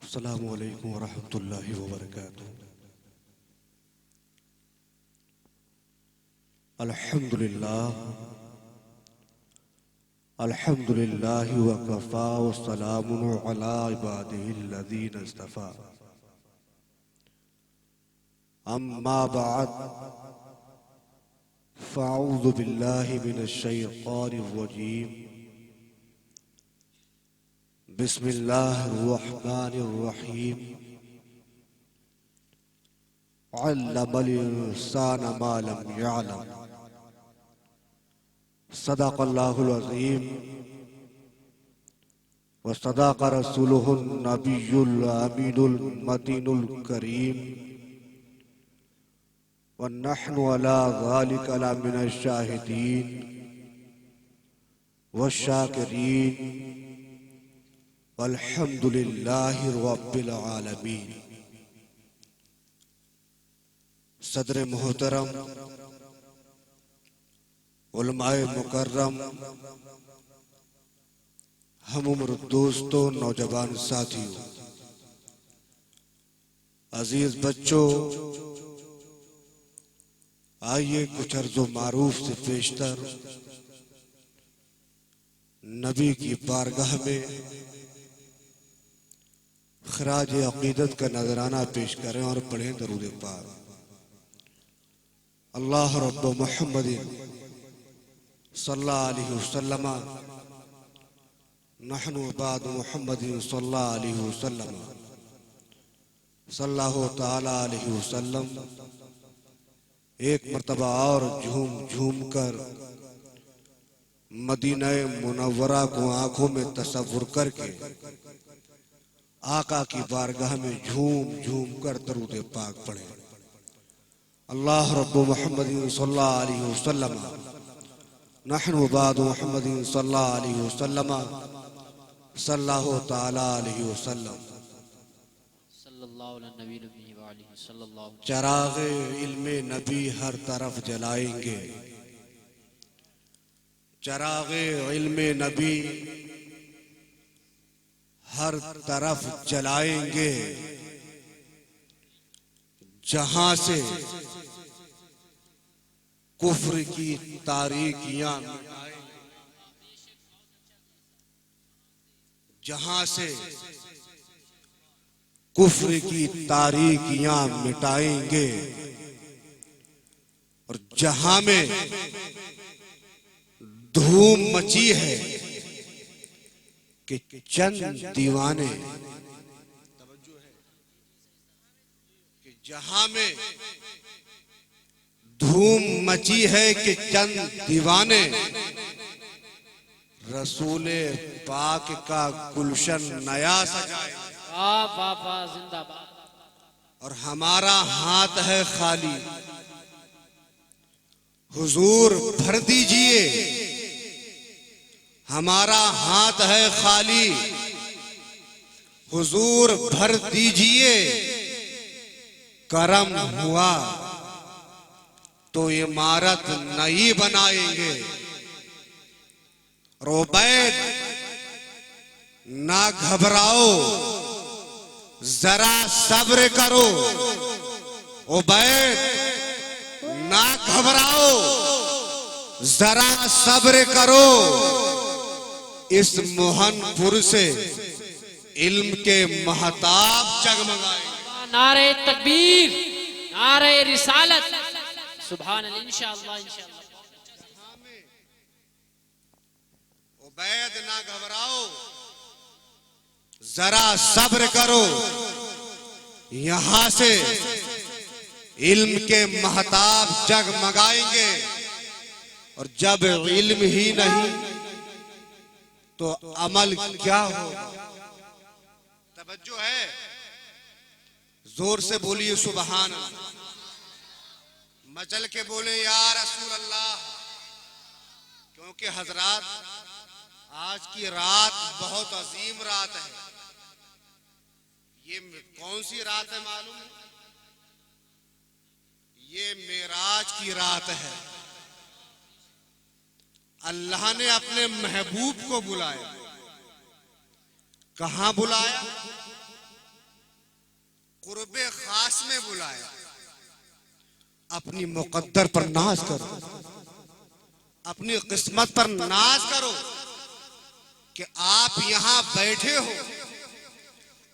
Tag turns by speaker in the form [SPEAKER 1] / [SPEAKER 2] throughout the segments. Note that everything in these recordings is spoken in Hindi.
[SPEAKER 1] अस्सलामु अलैकुम वरहमतुल्लाहि वबरकातुहू। अल्हम्दुलिल्लाह अल्हम्दुलिल्लाहि वकफ़ा वस्सलामुन अला इबादिहिल्लज़ीना इस्तफ़ा। अम्मा बअद फ़अऊज़ु बिल्लाहि मिनश शैतानिर रजीम। बिस्मिल्लाहिर्रहमानिर रहीम। अल्लमल इंसाना मा लम यअलम। सदक़ल्लाहुल अज़ीम व सदक़ रसूलुहुन नबियुल अमीनुल मतीनुल करीम व नहनु अला ज़ालिका लमिनश शाहिदीन व शाकिरीन वल्हम्दुलिल्लाहि रब्बिल आलमीन। सदर मोहतरम, उलमाए मुकर्रम, हम उम्र दोस्तों, नौजवान साथियों, अजीज बच्चों, आइए कुछ अर्ज़ो मारूफ से पेशतर नबी की बारगाह में खराज अकीदत का नजराना पेश करें और पढ़ें दरूद पाक। अल्लाह रब्ब मुहम्मदिन सल्लल्लाहु अलैहि वसल्लम नहनु बाद मुहम्मदिन सल्लल्लाहु अलैहि वसल्लम सल्लल्लाहु तआला अलैहि वसल्लम। एक मर्तबा और झूम झूम कर मदीना मुनव्वरा को आंखों में तसव्वुर करके आका की बारगाह में झूम झूम कर दरूद पाक पढ़े। अल्लाह रब्बु मुहम्मदिन सल्लल्लाहु अलैहि वसल्लम नहनु बाद मुहम्मदिन सल्लल्लाहु अलैहि वसल्लम सल्लल्लाहु तआला अलैहि वसल्लम। चराग़े इल्मे नबी हर तरफ जलाएंगे, चराग़े इल्मे नबी हर तरफ जलाएंगे, जहां से कुफ्र की तारीकियां मिटाएंगे, जहां से कुफ्र की तारीकियां मिटाएंगे और जहां में धूम मची है कि चंद दीवाने, कि जहां में धूम मची है कि चंद दीवाने रसूले पाक का गुलशन नया सजाए। जिंदाबाद। और हमारा हाथ है खाली, हुजूर भर दीजिए। हमारा हाथ है खाली, हुजूर भर दीजिए। करम हुआ तो इमारत नई बनाएंगे। रोबैद ना घबराओ, जरा सब्र करो। उबैद ना घबराओ, जरा सब्र करो। इस मोहनपुर से इल्म के महताब जगमगाएंगे।
[SPEAKER 2] नारे तकबीर, नारे रिसालत, सुभान अल्लाह। इंशाअल्लाह इंशाअल्लाह।
[SPEAKER 1] उबैद ना घबराओ, जरा सब्र करो। यहां से इल्म के महताब जगमगाएंगे। और जब इल्म ही नहीं तो अमल क्या होगा? तवज्जो है? जोर से बोलिए सुभान अल्लाह। मचल के बोले या रसूल अल्लाह। क्योंकि हजरात, आज की रात बहुत अजीम रात है। ये कौन सी रात है मालूम है? ये मेराज की रात है। अल्लाह ने अपने महबूब को बुलाया। कहां बुलाया? कुर्बे खास में बुलाया। अपनी मुकद्दर पर नाज करो, अपनी किस्मत पर नाज करो कि आप यहां बैठे हो।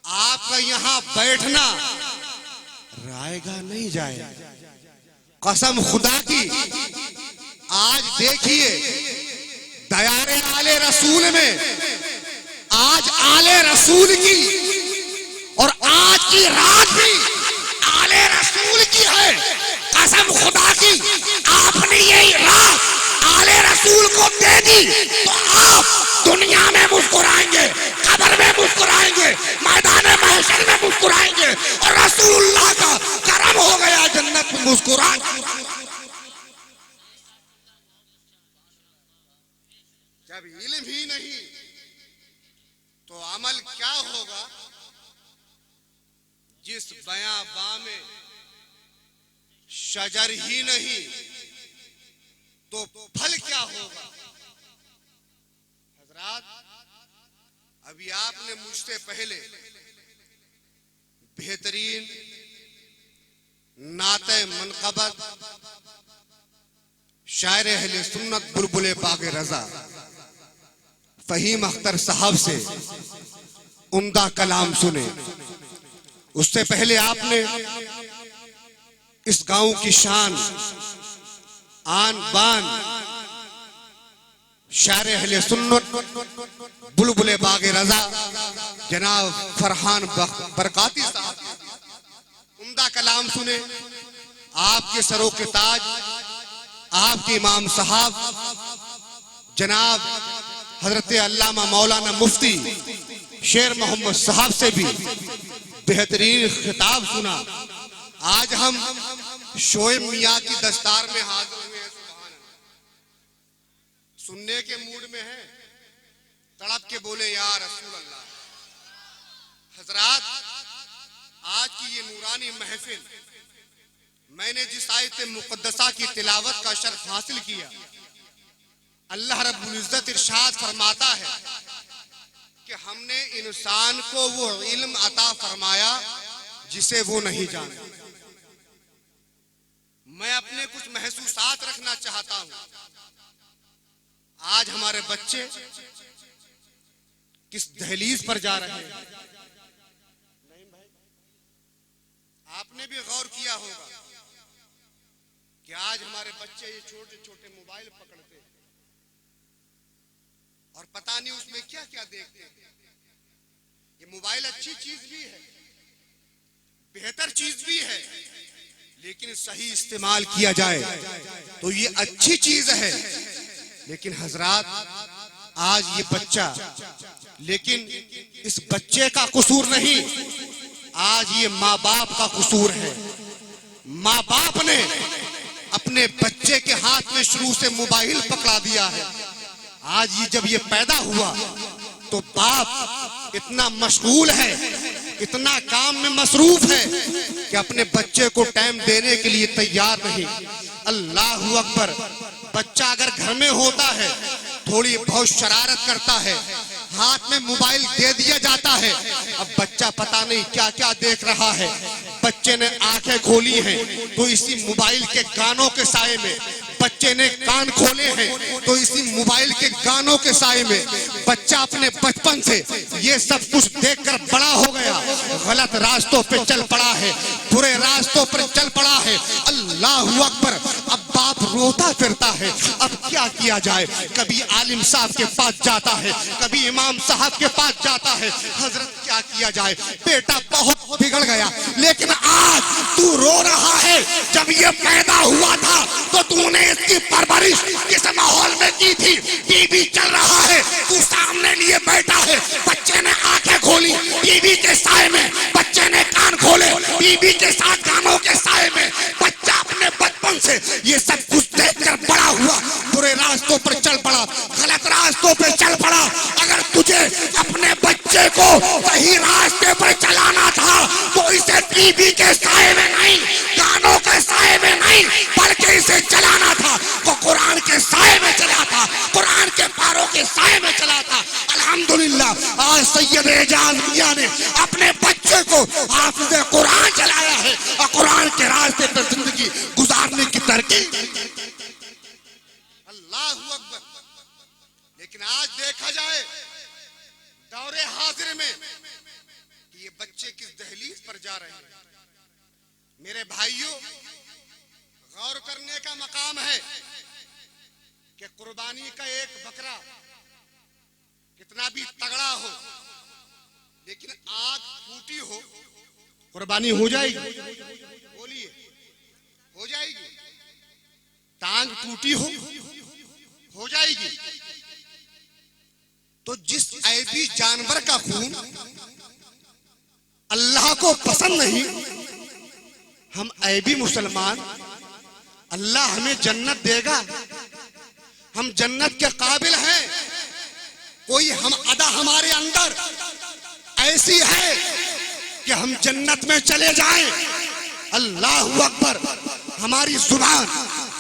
[SPEAKER 1] आपका यहां बैठना रायगा नहीं जाएगा। कसम खुदा की, आज देखिए दयारे आले रसूल में, आज आले रसूल की और आज की रात भी आले रसूल की है। कसम खुदा की, आपने यही रात आले रसूल को दे दी तो आप दुनिया में मुस्कुराएंगे, कब्र में मुस्कुराएंगे, मैदान महशर में मुस्कुराएंगे और रसूलुल्लाह का करम हो गया जन्नत में मुस्कुराएंगे। जब इल्म ही नहीं तो अमल क्या होगा? जिस बयां में शजर ही नहीं तो फल क्या होगा? हजरात, अभी आपने मुझसे पहले बेहतरीन नाते मनक़बत शायर अहले सुन्नत बुलबुले बाग़े रज़ा फ़हीम अख्तर साहब से उम्दा कलाम सुने। उससे पहले आपने इस गांव की शान आन बान शायर अहले सुन्नत बुलबुले बाग़े रज़ा जनाब फरहान बरकाती साहब उम्दा कलाम सुने। आपके सरों के ताज आपके इमाम साहब जनाब हजरत अल्लामा मौलाना मुफ्ती शेर मोहम्मद साहब से भी बेहतरीन खिताब सुना। आज हम शोएब मियाँ की दस्तार में हाजिर हुए हैं। सुनने के मूड में हैं, तड़प के बोले या रसूल अल्लाह। हजरात, आज की ये नूरानी महफिल, मैंने जिस आयत मुक़द्दसा की तिलावत का शर्फ हासिल किया, अल्लाह रब्बुल इज्जत इरशाद फरमाता है कि हमने इंसान को वो इल्म अता फरमाया जिसे वो नहीं जानता। मैं अपने कुछ महसूसात रखना चाहता हूं। आज हमारे बच्चे किस दहलीज पर जा रहे हैं? नहीं भाई, आपने भी गौर किया होगा कि आज हमारे बच्चे ये छोटे छोटे मोबाइल पकड़ते हैं और पता नहीं उसमें क्या क्या देखते हैं। ये मोबाइल अच्छी चीज भी है, बेहतर चीज भी है, लेकिन सही इस्तेमाल किया जाए तो ये अच्छी चीज है। लेकिन हजरात, आज ये बच्चा, लेकिन इस बच्चे का कसूर नहीं, आज ये माँ बाप का कसूर है। माँ बाप ने अपने बच्चे के हाथ में शुरू से मोबाइल पकड़ा दिया है। आज ये जब ये पैदा हुआ तो बाप इतना मशगूल है, इतना काम में मसरूफ है कि अपने बच्चे को टाइम देने के लिए तैयार नहीं। अल्लाहु अकबर। बच्चा अगर घर में होता है, थोड़ी बहुत शरारत करता है, हाथ में मोबाइल दे दिया जाता है। अब बच्चा पता नहीं क्या क्या देख रहा है। बच्चे ने आंखें खोली हैं तो इसी मोबाइल के गानों के साए में, बच्चे ने कान खोले हैं तो इसी मोबाइल के गानों के साए में बच्चा अपने बचपन से ये सब कुछ देखकर बड़ा हो गया, गलत रास्तों पे चल पड़ा है, बुरे रास्तों पर चल पड़ा है। अल्लाहु अकबर। अब बाप रोता फिरता है, अब क्या किया जाए? कभी आलिम साहब के पास जाता है, कभी इमाम साहब के पास जाता है। हजरत क्या किया जाए? बेटा बहुत बिगड़ गया, लेकिन आज तू रो रहा है। जब ये पैदा हुआ था तो तूने इसकी परवरिश किस माहौल में की थी? टीवी चल रहा है, तू सामने लिए बैठा है, बच्चे ने आंखें खोली टीवी के साए में, बच्चे ने कान खोले टीवी के साथ गानों के साए में। बच्चा अपने बचपन से ये सब कुछ देखकर बड़ा हुआ, बुरे रास्तों पर चल पड़ा, गलत रास्तों पर चल पड़ा। अगर तुझे अपने बच्चे बच्चे को सही रास्ते पर चलाना था तो इसे टीवी के साए में नहीं, गानों के साए में नहीं, बल्कि इसे चलाना था तो कुरान के साए में चला था, कुरान के पारों के साए में चला था। अल्हम्दुलिल्लाह आज सैयद एजाज मियां ने अपने बच्चे को हाफिज कुरान चलाया है और कुरान के रास्ते पर जिंदगी गुजारने की तरकीब। अल्लाह अकबर। लेकिन आज देखा जाए दौरे हाजिर में कि ये बच्चे किस दहलीज पर जा रहे हैं। मेरे भाइयों, गौर करने का मकाम है कि कुर्बानी का एक बकरा कितना भी तगड़ा हो, लेकिन आग फूटी हो, कुर्बानी हो जाएगी? बोलिए, हो जाएगी? टांग टूटी हो जाएगी? तो जिस ऐबी जानवर का खून अल्लाह को पसंद नहीं, हम ऐबी मुसलमान, अल्लाह हमें जन्नत देगा, हम जन्नत के काबिल हैं। कोई हम अदा हमारे अंदर ऐसी है कि हम जन्नत में चले जाएं। अल्लाहु अकबर। हमारी जुबान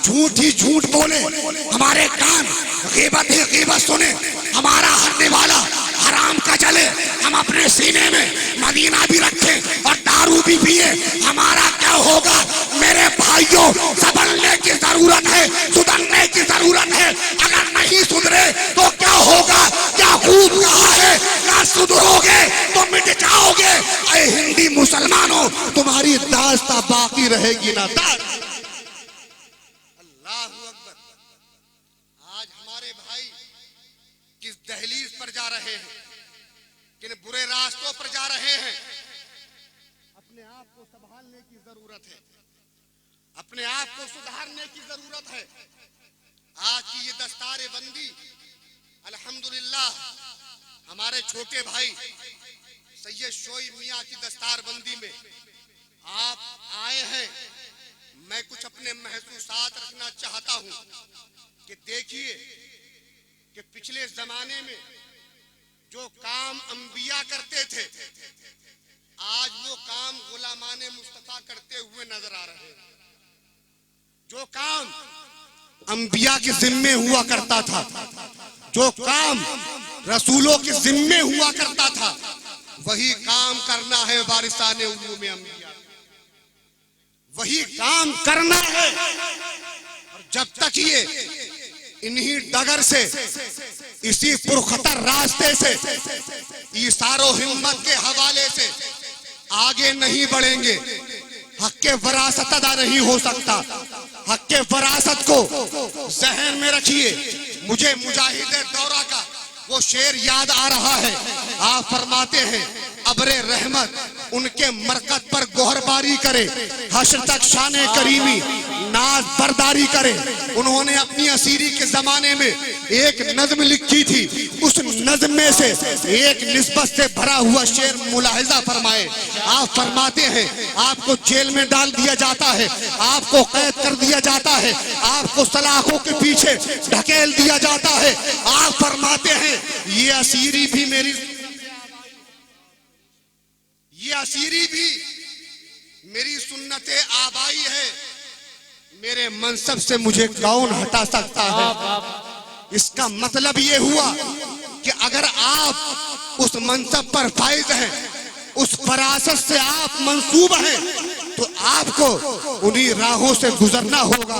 [SPEAKER 1] झूठ ही झूठ बोले, हमारे कान गीबत ही गीबत सुने, हमारा हरने वाला हराम का जले, हम अपने सीने में मदीना भी रखें और दारू भी पिए, हमारा क्या होगा? मेरे भाइयों, संभलने की जरूरत है, सुधरने की जरूरत है। अगर नहीं सुधरे तो क्या होगा? क्या खूब कहा है, ना सुधरोगे तो मिट जाओगे। ऐ हिंदी मुसलमानों, तुम्हारी दास्तां बाकी रहेगी ना दास्तां। आज हमारे भाई किस दहलीज पर जा रहे हैं, किन बुरे रास्तों पर जा रहे हैं। अपने आप को संभालने की जरूरत है, अपने आप को सुधारने की जरूरत है। आज की ये दस्तारे बंदी, अल्हम्दुलिल्लाह हमारे छोटे भाई सैयद शोएब मियां की दस्तार बंदी में आप आए हैं। मैं कुछ अपने महसूसात रखना चाहता हूं कि देखिए कि पिछले जमाने में जो काम अंबिया करते थे, आज वो काम गुलामाने मुस्तफा करते हुए नजर आ रहे हैं। जो काम अंबिया के जिम्मे हुआ करता था, जो काम रसूलों के जिम्मे हुआ करता था, वही काम करना है वारिसाने उलूम अंबिया, वही काम करना है। और जब तक ये इन्हीं डगर से, इसी पुरखतर रास्ते से, इशारो हिम्मत के हवाले से आगे नहीं बढ़ेंगे, हक के वरासत अदा नहीं हो सकता। हक के वरासत को जहन में रखिए। मुझे मुजाहिद दौरा का वो शेर याद आ रहा है। आप फरमाते हैं, अबरे रहमत उनके मरकत पर गोहरबारी करे, हश्र तक शाने करीमी नाज बरदारी करे। उन्होंने अपनी असीरी के जमाने में एक नज्म लिखी थी, उस नज्म में से एक निस्बत से भरा हुआ शेर मुलाहिजा फरमाए। आप फरमाते हैं, आपको जेल में डाल दिया जाता है, आपको कैद कर दिया जाता है, आपको सलाखों के पीछे ढकेल दिया जाता है। आप फरमाते हैं, ये असीरी भी मेरी, ये असीरी भी मेरी सुन्नते आबाई है। मेरे मनसब से मुझे कौन हटा सकता है? इसका मतलब ये हुआ कि अगर आप उस मनसब पर फाइज हैं, उस फरासत से आप मंसूब हैं, तो आपको उन्हीं राहों से गुजरना होगा।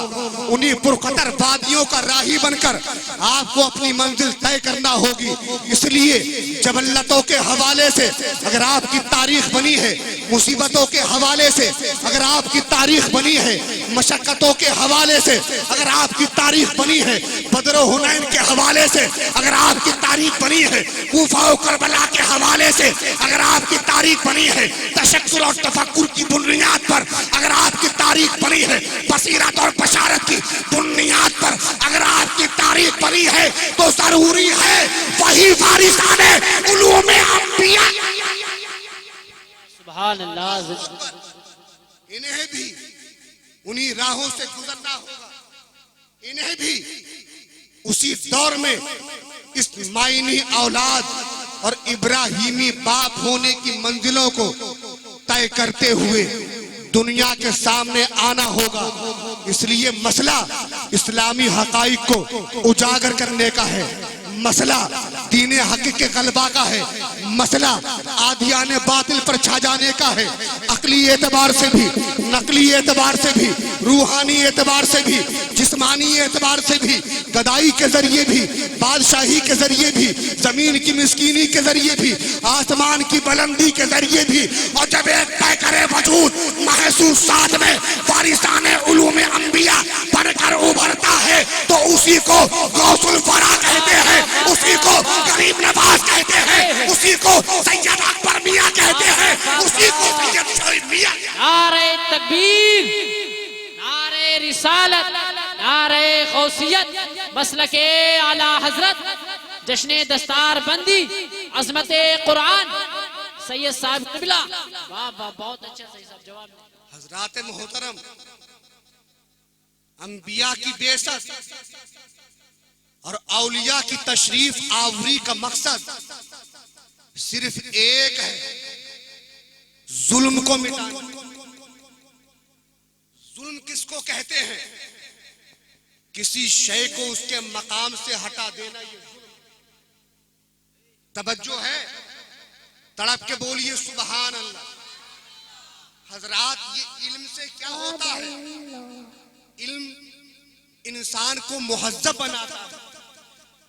[SPEAKER 1] उन्हीं पुरखतर वादियों का राही बनकर आपको अपनी मंजिल तय करना होगी। इसलिए जबल्लतों के हवाले से अगर आपकी तारीख बनी है, मुसीबतों के हवाले से अगर आपकी तारीख बनी है, मशक्कतों के हवाले से अगर आपकी तारीख बनी है, बदर हुनैन के हवाले से अगर आपकी तारीख बनी है, कूफा और करबला के हवाले से अगर आपकी तारीख बनी है, तशक्कुर और तफक्कुर की बुनियाद पर अगर आपकी तारीख बनी है, बसीरत और बशारत की बुनियाद पर अगर आपकी तारीख बनी है, तो जरूरी है वही वारिसाने उलूम अंबिया, सुभान अल्लाह, इन्हें भी उन्हीं राहों से गुजरना होगा। इन्हें भी उसी दौर में इस मायनी औलाद और इब्राहिमी बाप होने की मंजिलों को तय करते हुए दुनिया के सामने आना होगा। इसलिए मसला इस्लामी हकाइक को उजागर करने का है, मसला दीने हक के गलबा का है, मसला आदियाने बातिल पर छा जाने का है। अकली एतबार से भी, नकली एतबार से भी, रूहानी एतबार से भी, जिस्मानी एतबार से भी, गदाई के जरिए भी, बादशाही के जरिए भी, जमीन की मिस्कीनी के जरिए भी, आसमान की बुलंदी के जरिए भी। और जब एक तय करे वजूद महसूस साथ में वारिसाने उलूम अंबिया बनकर उभरता है तो उसी को गौसुल फरा कहते हैं, उसी को गरीब नवाज कहते हैं, उसी को सैयद अकबर मियां कहते हैं, उसी को सैयद शरीफ मियां।
[SPEAKER 2] नारे तकबीर, नारे रिसालत, नारे गौसियत, मसलके आला हजरत, जश्ने दस्तार बंदी, अजमते कुरान, सैयद साहब किबला। वाह वाह, बहुत अच्छा सही साहब जवाब।
[SPEAKER 1] हजरात मोहतरम, अंबिया की बेशत और औलिया की तशरीफ आवरी का मकसद सिर्फ एक है, जुल्म को मिटाना। जुल्म किसको कहते हैं? किसी शय को उसके मकाम से हटा देना, ये जुल्म। तवज्जो है, तड़प के बोलिए सुभान अल्लाह। हजरात, ये इल्म से क्या होता है? इल्म इंसान को मुहज्जब बनाता है।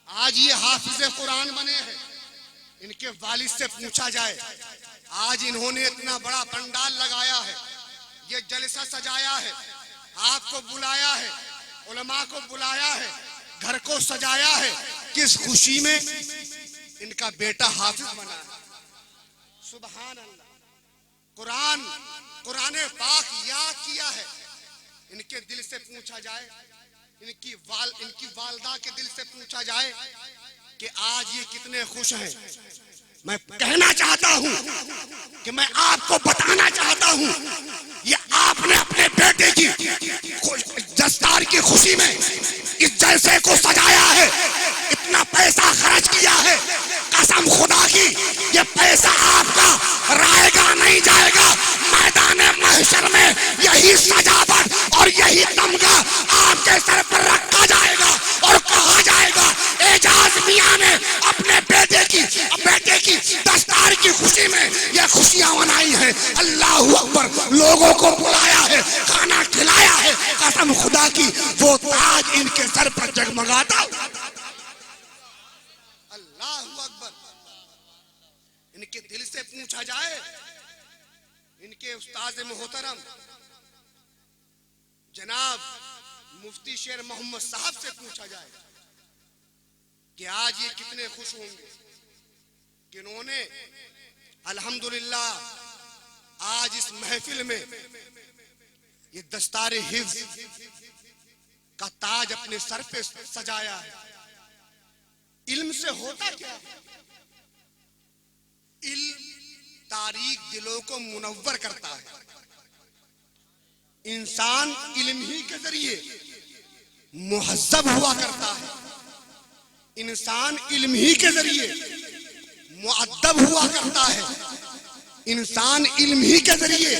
[SPEAKER 1] आज ये हाफिज कुरान बने हैं, इनके वालिद से पूछा जाए, आज इन्होंने इतना बड़ा पंडाल लगाया है, ये जलसा सजाया है, आपको बुलाया है, उलमा को बुलाया है, घर को सजाया है, किस खुशी में? इनका बेटा हाफिज बना है। सुभान अल्लाह। कुरान पाक याद किया है। इनके दिल से पूछा जाए, इनकी वालदा के दिल से पूछा जाए कि आज ये कितने खुश हैं। मैं कहना चाहता हूं कि मैं आपको बताना चाहता हूं, ये आपने अपने बेटे की दस्तार की खुशी में इस जलसे को सजाया है, इतना पैसा खर्च किया है। कसम खुदा की, ये पैसा आपका रायगा नहीं जाएगा। मैदान महशर में यही सजावट और यही तमगा आपके सर पर रखा जाएगा और कहा जाएगा, एजाज मियां ने अपने बेटे की दस्तार की खुशी में ये खुशियां मनाई है। अल्लाहू अकबर, लोगों को बुलाया है, खाना खिलाया है। कसम खुदा की, वो ताज इनके सर पर जगमगाता। अल्लाहू अकबर। इनके दिल से पूछा जाए, इनके उस्ताद मोहतरम जनाब मुफ्ती शेर मोहम्मद साहब से पूछा जाए कि आज ये कितने खुश होंगे कि इन्होंने अल्हम्दुलिल्लाह आज इस महफिल में ये दस्तारे हिफ्ज़ का ताज अपने सर पे सजाया है। इल्म से होता क्या है? इल्म तारीख दिलों को मुनव्वर करता है। इंसान इल्म ही के जरिए मुहज्जब हुआ करता है। इंसान इल्म ही के जरिए मुअद्दब हुआ करता है। इंसान इल्म ही के जरिए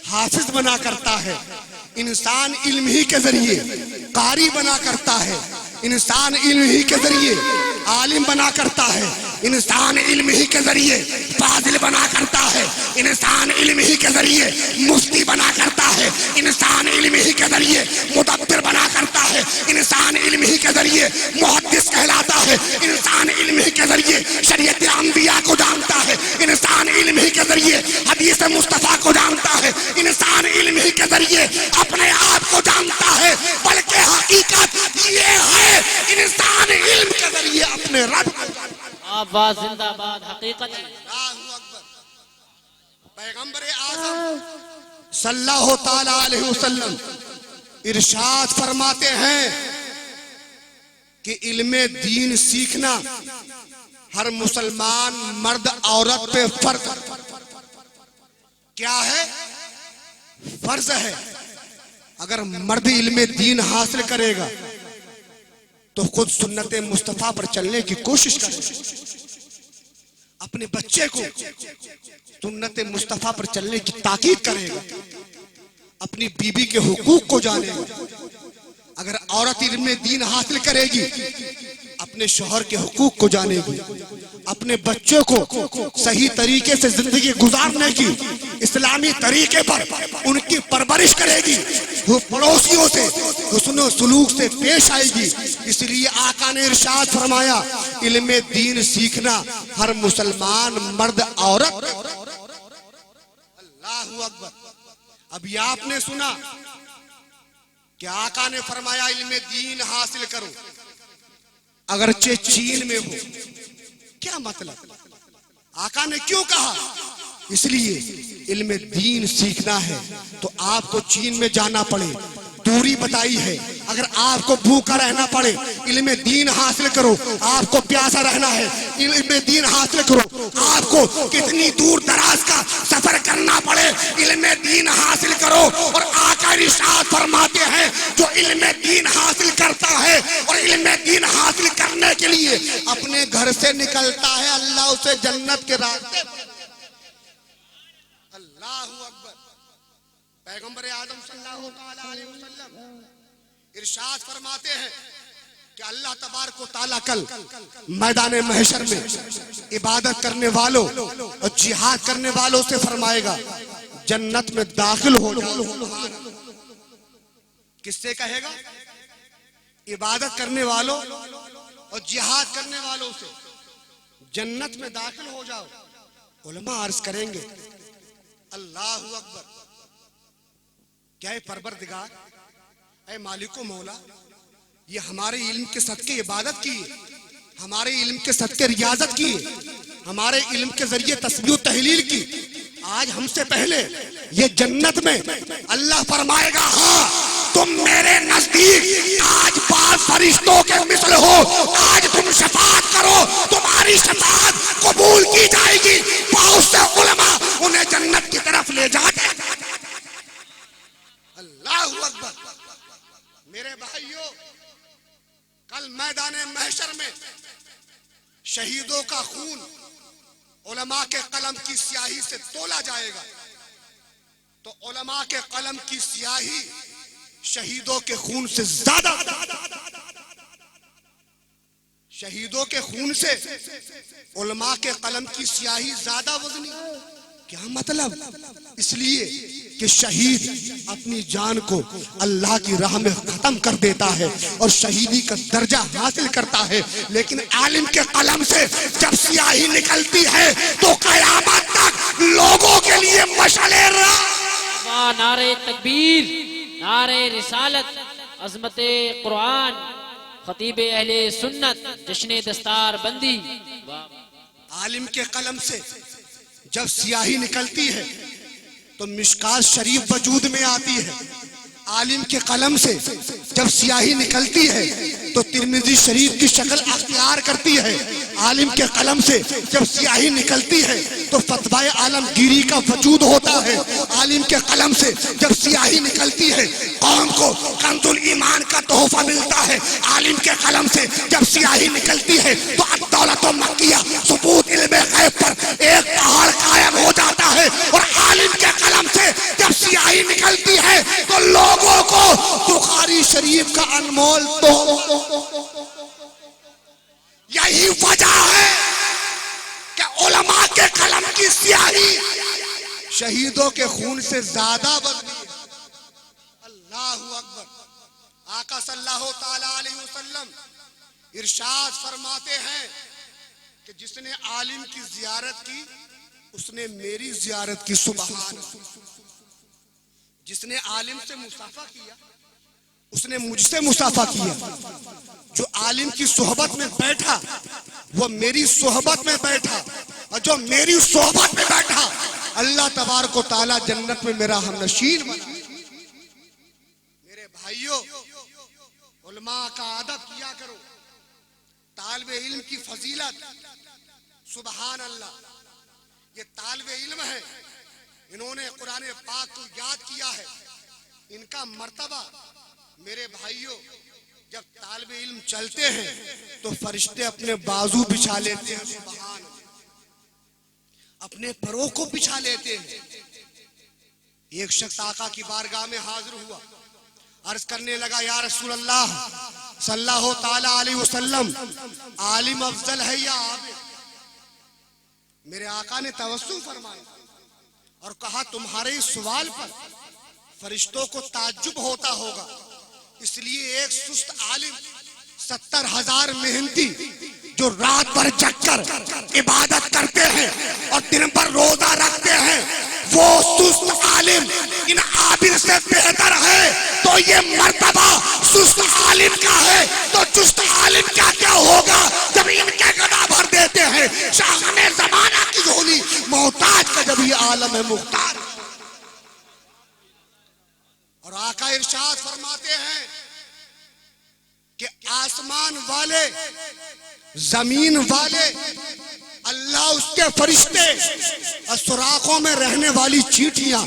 [SPEAKER 1] हाफिज बना करता है। इंसान इल्म ही के जरिए कारी बना करता है। इंसान इल्म ही के जरिए आलिम बना करता है। इंसान इल्म ही के जरिए फाजिल बना करता है। इंसान इल्म ही के जरिए मुफ्ती बना करता है। इंसान इल्म ही के जरिए मुदब्बिर बना करता है। इंसान इल्म ही के जरिए मुहद्दिस कहलाता है। इंसान इल्म ही के जरिए शरीयत अंबिया को जानता है। इंसान इल्म ही के जरिए हदीस मुस्तफा को जानता है। इंसान इल्म ही के जरिए अपने आप को जानता है। बल्कि हकीकत ये है, इंसान इल्म के जरिए अपने रब को जानता है।
[SPEAKER 2] आवाज जिंदाबाद, हकीकत।
[SPEAKER 1] पैगंबर आज़म सल्लल्लाहु ताला अलैहि वसल्लम इरशाद फरमाते हैं कि इल्मे दीन सीखना हर मुसलमान मर्द औरत पे फर्ज। क्या है? फर्ज है। अगर मर्द इल्मे दीन हासिल करेगा तो खुद सुन्नत मुस्तफा पर चलने की कोशिश करेगा। अपने बच्चे को सुन्नत मुस्तफा पर चलने की ताकीद करेगा, अपनी बीबी के हुकूक को जानेगा। अगर औरत इल्म दीन हासिल करेगी, अपने शौहर के हुकूक को जानेगी, अपने बच्चों को सही तरीके से जिंदगी गुजारने की इस्लामी तरीके पर उनकी परवरिश करेगी, वो पड़ोसियों से हुस्न सलूक से पेश आएगी। इसलिए आका ने इरशाद फरमाया, इल्म दीन सीखना हर मुसलमान मर्द औरत। अल्लाहु अकबर। अभी आपने सुना कि आका ने फरमाया इल्म दीन हासिल करो, अगरचे चीन में हो। क्या मतलब? आका ने क्यों कहा? इसलिए इल्म दीन सीखना है तो आपको चीन में जाना पड़े, दूरी बताई है। अगर आपको भूखा रहना पड़े, इल्म दीन हासिल करो। आपको प्यासा रहना है, इल्म दीन हासिल करो। आपको कितनी दूर दराज का सफर करना पड़े, इल्म दीन हासिल करो। और आका इरशाद फरमाते हैं, जो इल्म दीन हासिल करता है और इल्म दीन हासिल करने के लिए अपने घर से निकलता है, अल्लाह उसे जन्नत के रास्ते। अल्लाहु अकबर। पैगंबर आदम सल्लल्लाहु अलैहि वसल्लम इरशाद फरमाते हैं कि अल्लाह तबारक व तआला कल मैदान महशर में इबादत करने वालों और जिहाद करने वालों से फरमाएगा, जन्नत में दाखिल हो जाओ। किससे कहेगा? इबादत करने वालों और जिहाद करने वालों से, जन्नत में दाखिल हो जाओ। उलमा अर्ज करेंगे, अल्लाहु अकबर, क्या है परवरदिगार, ऐ मालिको मौला, ये हमारे इल्म के सदके इबादत की, हमारे इल्म के सदके रियाजत की, हमारे इल्म के जरिए तस्बीह तहलील की। आज हमसे पहले ये जन्नत में अल्लाह फरमाएगा, हाँ तुम मेरे नजदीक आज पांच फरिश्तों के मिसल हो, आज तुम शफाअत करो, तुम्हारी शफाअत कबूल की जाएगी। बहुत से उलमा उन्हें जन्नत की तरफ ले जाते। अल्लाहु अकबर। मेरे भाइयों, कल मैदान महशर में शहीदों का खून उलमा के कलम की स्याही से तोला जाएगा, तो उलमा के कलम की स्याही शहीदों के खून से ज्यादा, शहीदों के खून से उलमा के कलम की स्याही ज्यादा वजनी। क्या मतलब? इसलिए कि शहीद अपनी जान को अल्लाह की राह में खत्म कर देता है और शहीदी का दर्जा हासिल करता है। लेकिन आलिम के कलम से जब स्याही निकलती है तो कयामत तक लोगों के लिए मशअले राह।
[SPEAKER 2] नारे तकबीर, नारे रिसालत, अज़मते कुरान, खतीब अहले सुन्नत, जश्न दस्तार बंदी।
[SPEAKER 1] आलिम के कलम से जब स्याही निकलती है तो मिशकात शरीफ वजूद में आती है। आलिम के कलम से जब स्याही निकलती है तो तिरमिजी शरीफ की शक्ल अख्तियार करती है। आलिम के कलम से जब स्याही निकलती है तो फतवाए आलमगीरी का वजूद होता है। आलिम के कलम से जब स्याही निकलती है कौम को कंजुल ईमान का तोहफा मिलता है। आलिम के कलम से जब स्याही निकलती है तो अद-दौलत मक्किया सबूत इल्म गैब पर एक पहाड़ कायम हो जाता है। और आलिम के कलम से जब स्याही निकलती है तो लोगों को बुखारी शरीफ का अनमोल तो यही वजह है कि उलमा के कलम की स्याही शहीदों के खून से ज्यादा बदली है। अल्लाहु अकबर। आका सल्लल्लाहु ताला अलैहि वसल्लम इरशाद फरमाते हैं कि जिसने आलिम की जियारत की उसने मेरी जियारत की। सुभान। जिसने आलिम से मुसाफा किया उसने मुझसे मुसाफा किया। जो आलिम की सोहबत में बैठा वो मेरी सोहबत में बैठा, और जो मेरी सोहबत में बैठा अल्लाह तबारक व तआला जन्नत में मेरा हमनशीन बना। मेरे भाइयों, उलमा का अदब किया करो। तालिबे इल्म की फजीलत, सुभान अल्लाह। ये तालिबे इल्म है, इन्होंने कुरान पाक को याद किया है। इनका मर्तबा, मेरे भाइयों, जब तालिबे इल्म चलते हैं तो फरिश्ते अपने बाजू बिछा लेते हैं। सुभान। अपने परों को बिछा लेते हैं। एक शख्स आका की बारगाह में हाजिर हुआ, अर्ज करने लगा, या रसूल अल्लाह सल्लल्लाहु ताला अलैहि वसल्लम, आलिम अफजल है या आबिद? मेरे आका ने तवस्सुम फरमाया और कहा, तुम्हारे इस सवाल पर फरिश्तों को ताज्जुब होता होगा, इसलिए एक सुस्त आलिम 70,000 मेहनती जो रात भर जगकर इबादत करते हैं और दिन भर रोजा रखते हैं, वो सुस्त आलिम इन आबिद से बेहतर है। तो ये मर्तबा सुस्त आलिम का है, तो चुस्त आलिम का क्या होगा जब इनके गदा भर देते हैं शाह में जमाना की झोली, मोहताज का जब ये आलम है मुख्तार। और आका इरशाद फरमाते हैं कि आसमान वाले, जमीन वाले, अल्लाह उसके फरिश्ते और सुराखों में रहने वाली चींटियां,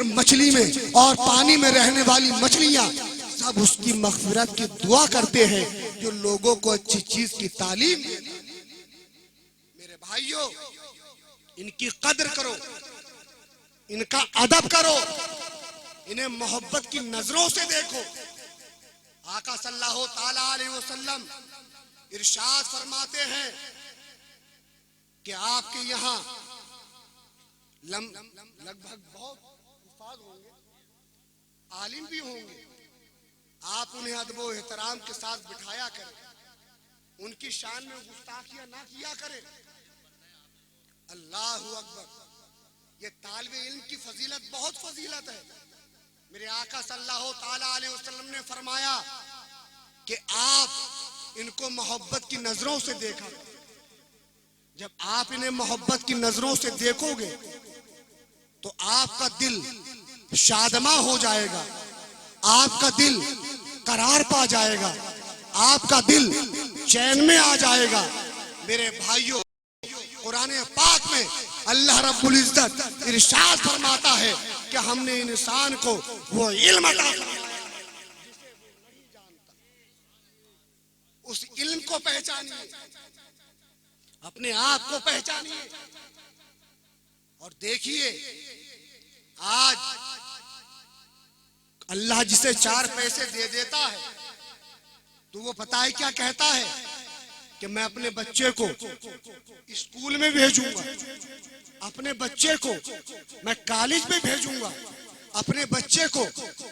[SPEAKER 1] मछली में और पानी में रहने वाली मछलियां, सब उसकी मग़फ़िरत की दुआ करते हैं जो लोगों को अच्छी चीज की तालीम दे। मेरे भाइयों, इनकी कदर करो, इनका अदब करो, इन्हें मोहब्बत की नजरों से देखो। आका सल्लल्लाहु ताला अलैहि वसल्लम इरशाद फरमाते हैं कि आपके यहाँ लगभग बहुत उस्ताद होंगे, आलिम भी होंगे, आप उन्हें अदब व एहतराम के साथ बिठाया करें, उनकी शान में गुस्ताखियां ना किया करें। अल्लाहु अकबर। ये तालिबे इल्म की फजीलत बहुत फजीलत है। मेरे आका सल्लल्लाहु ताला अलैहि वसल्लम ने फरमाया कि आप इनको मोहब्बत की नजरों से देखा। जब आप इन्हें मोहब्बत की नजरों से देखोगे तो आपका दिल शादमा हो जाएगा, आपका दिल करार पा जाएगा, आपका दिल चैन में आ जाएगा। मेरे भाइयों, कुरान पाक में अल्लाह रब्बुल इज्जत इरशाद फरमाता है कि हमने इंसान को वो इल्म अता किया उस इल्म को पहचानिए, अपने आप को पहचानिए। और देखिए, आज अल्लाह जिसे 4 पैसे दे देता है तो वो पता है क्या कहता है कि मैं अपने बच्चे को स्कूल में भेजूंगा, अपने बच्चे को मैं कॉलेज में भेजूंगा, अपने बच्चे को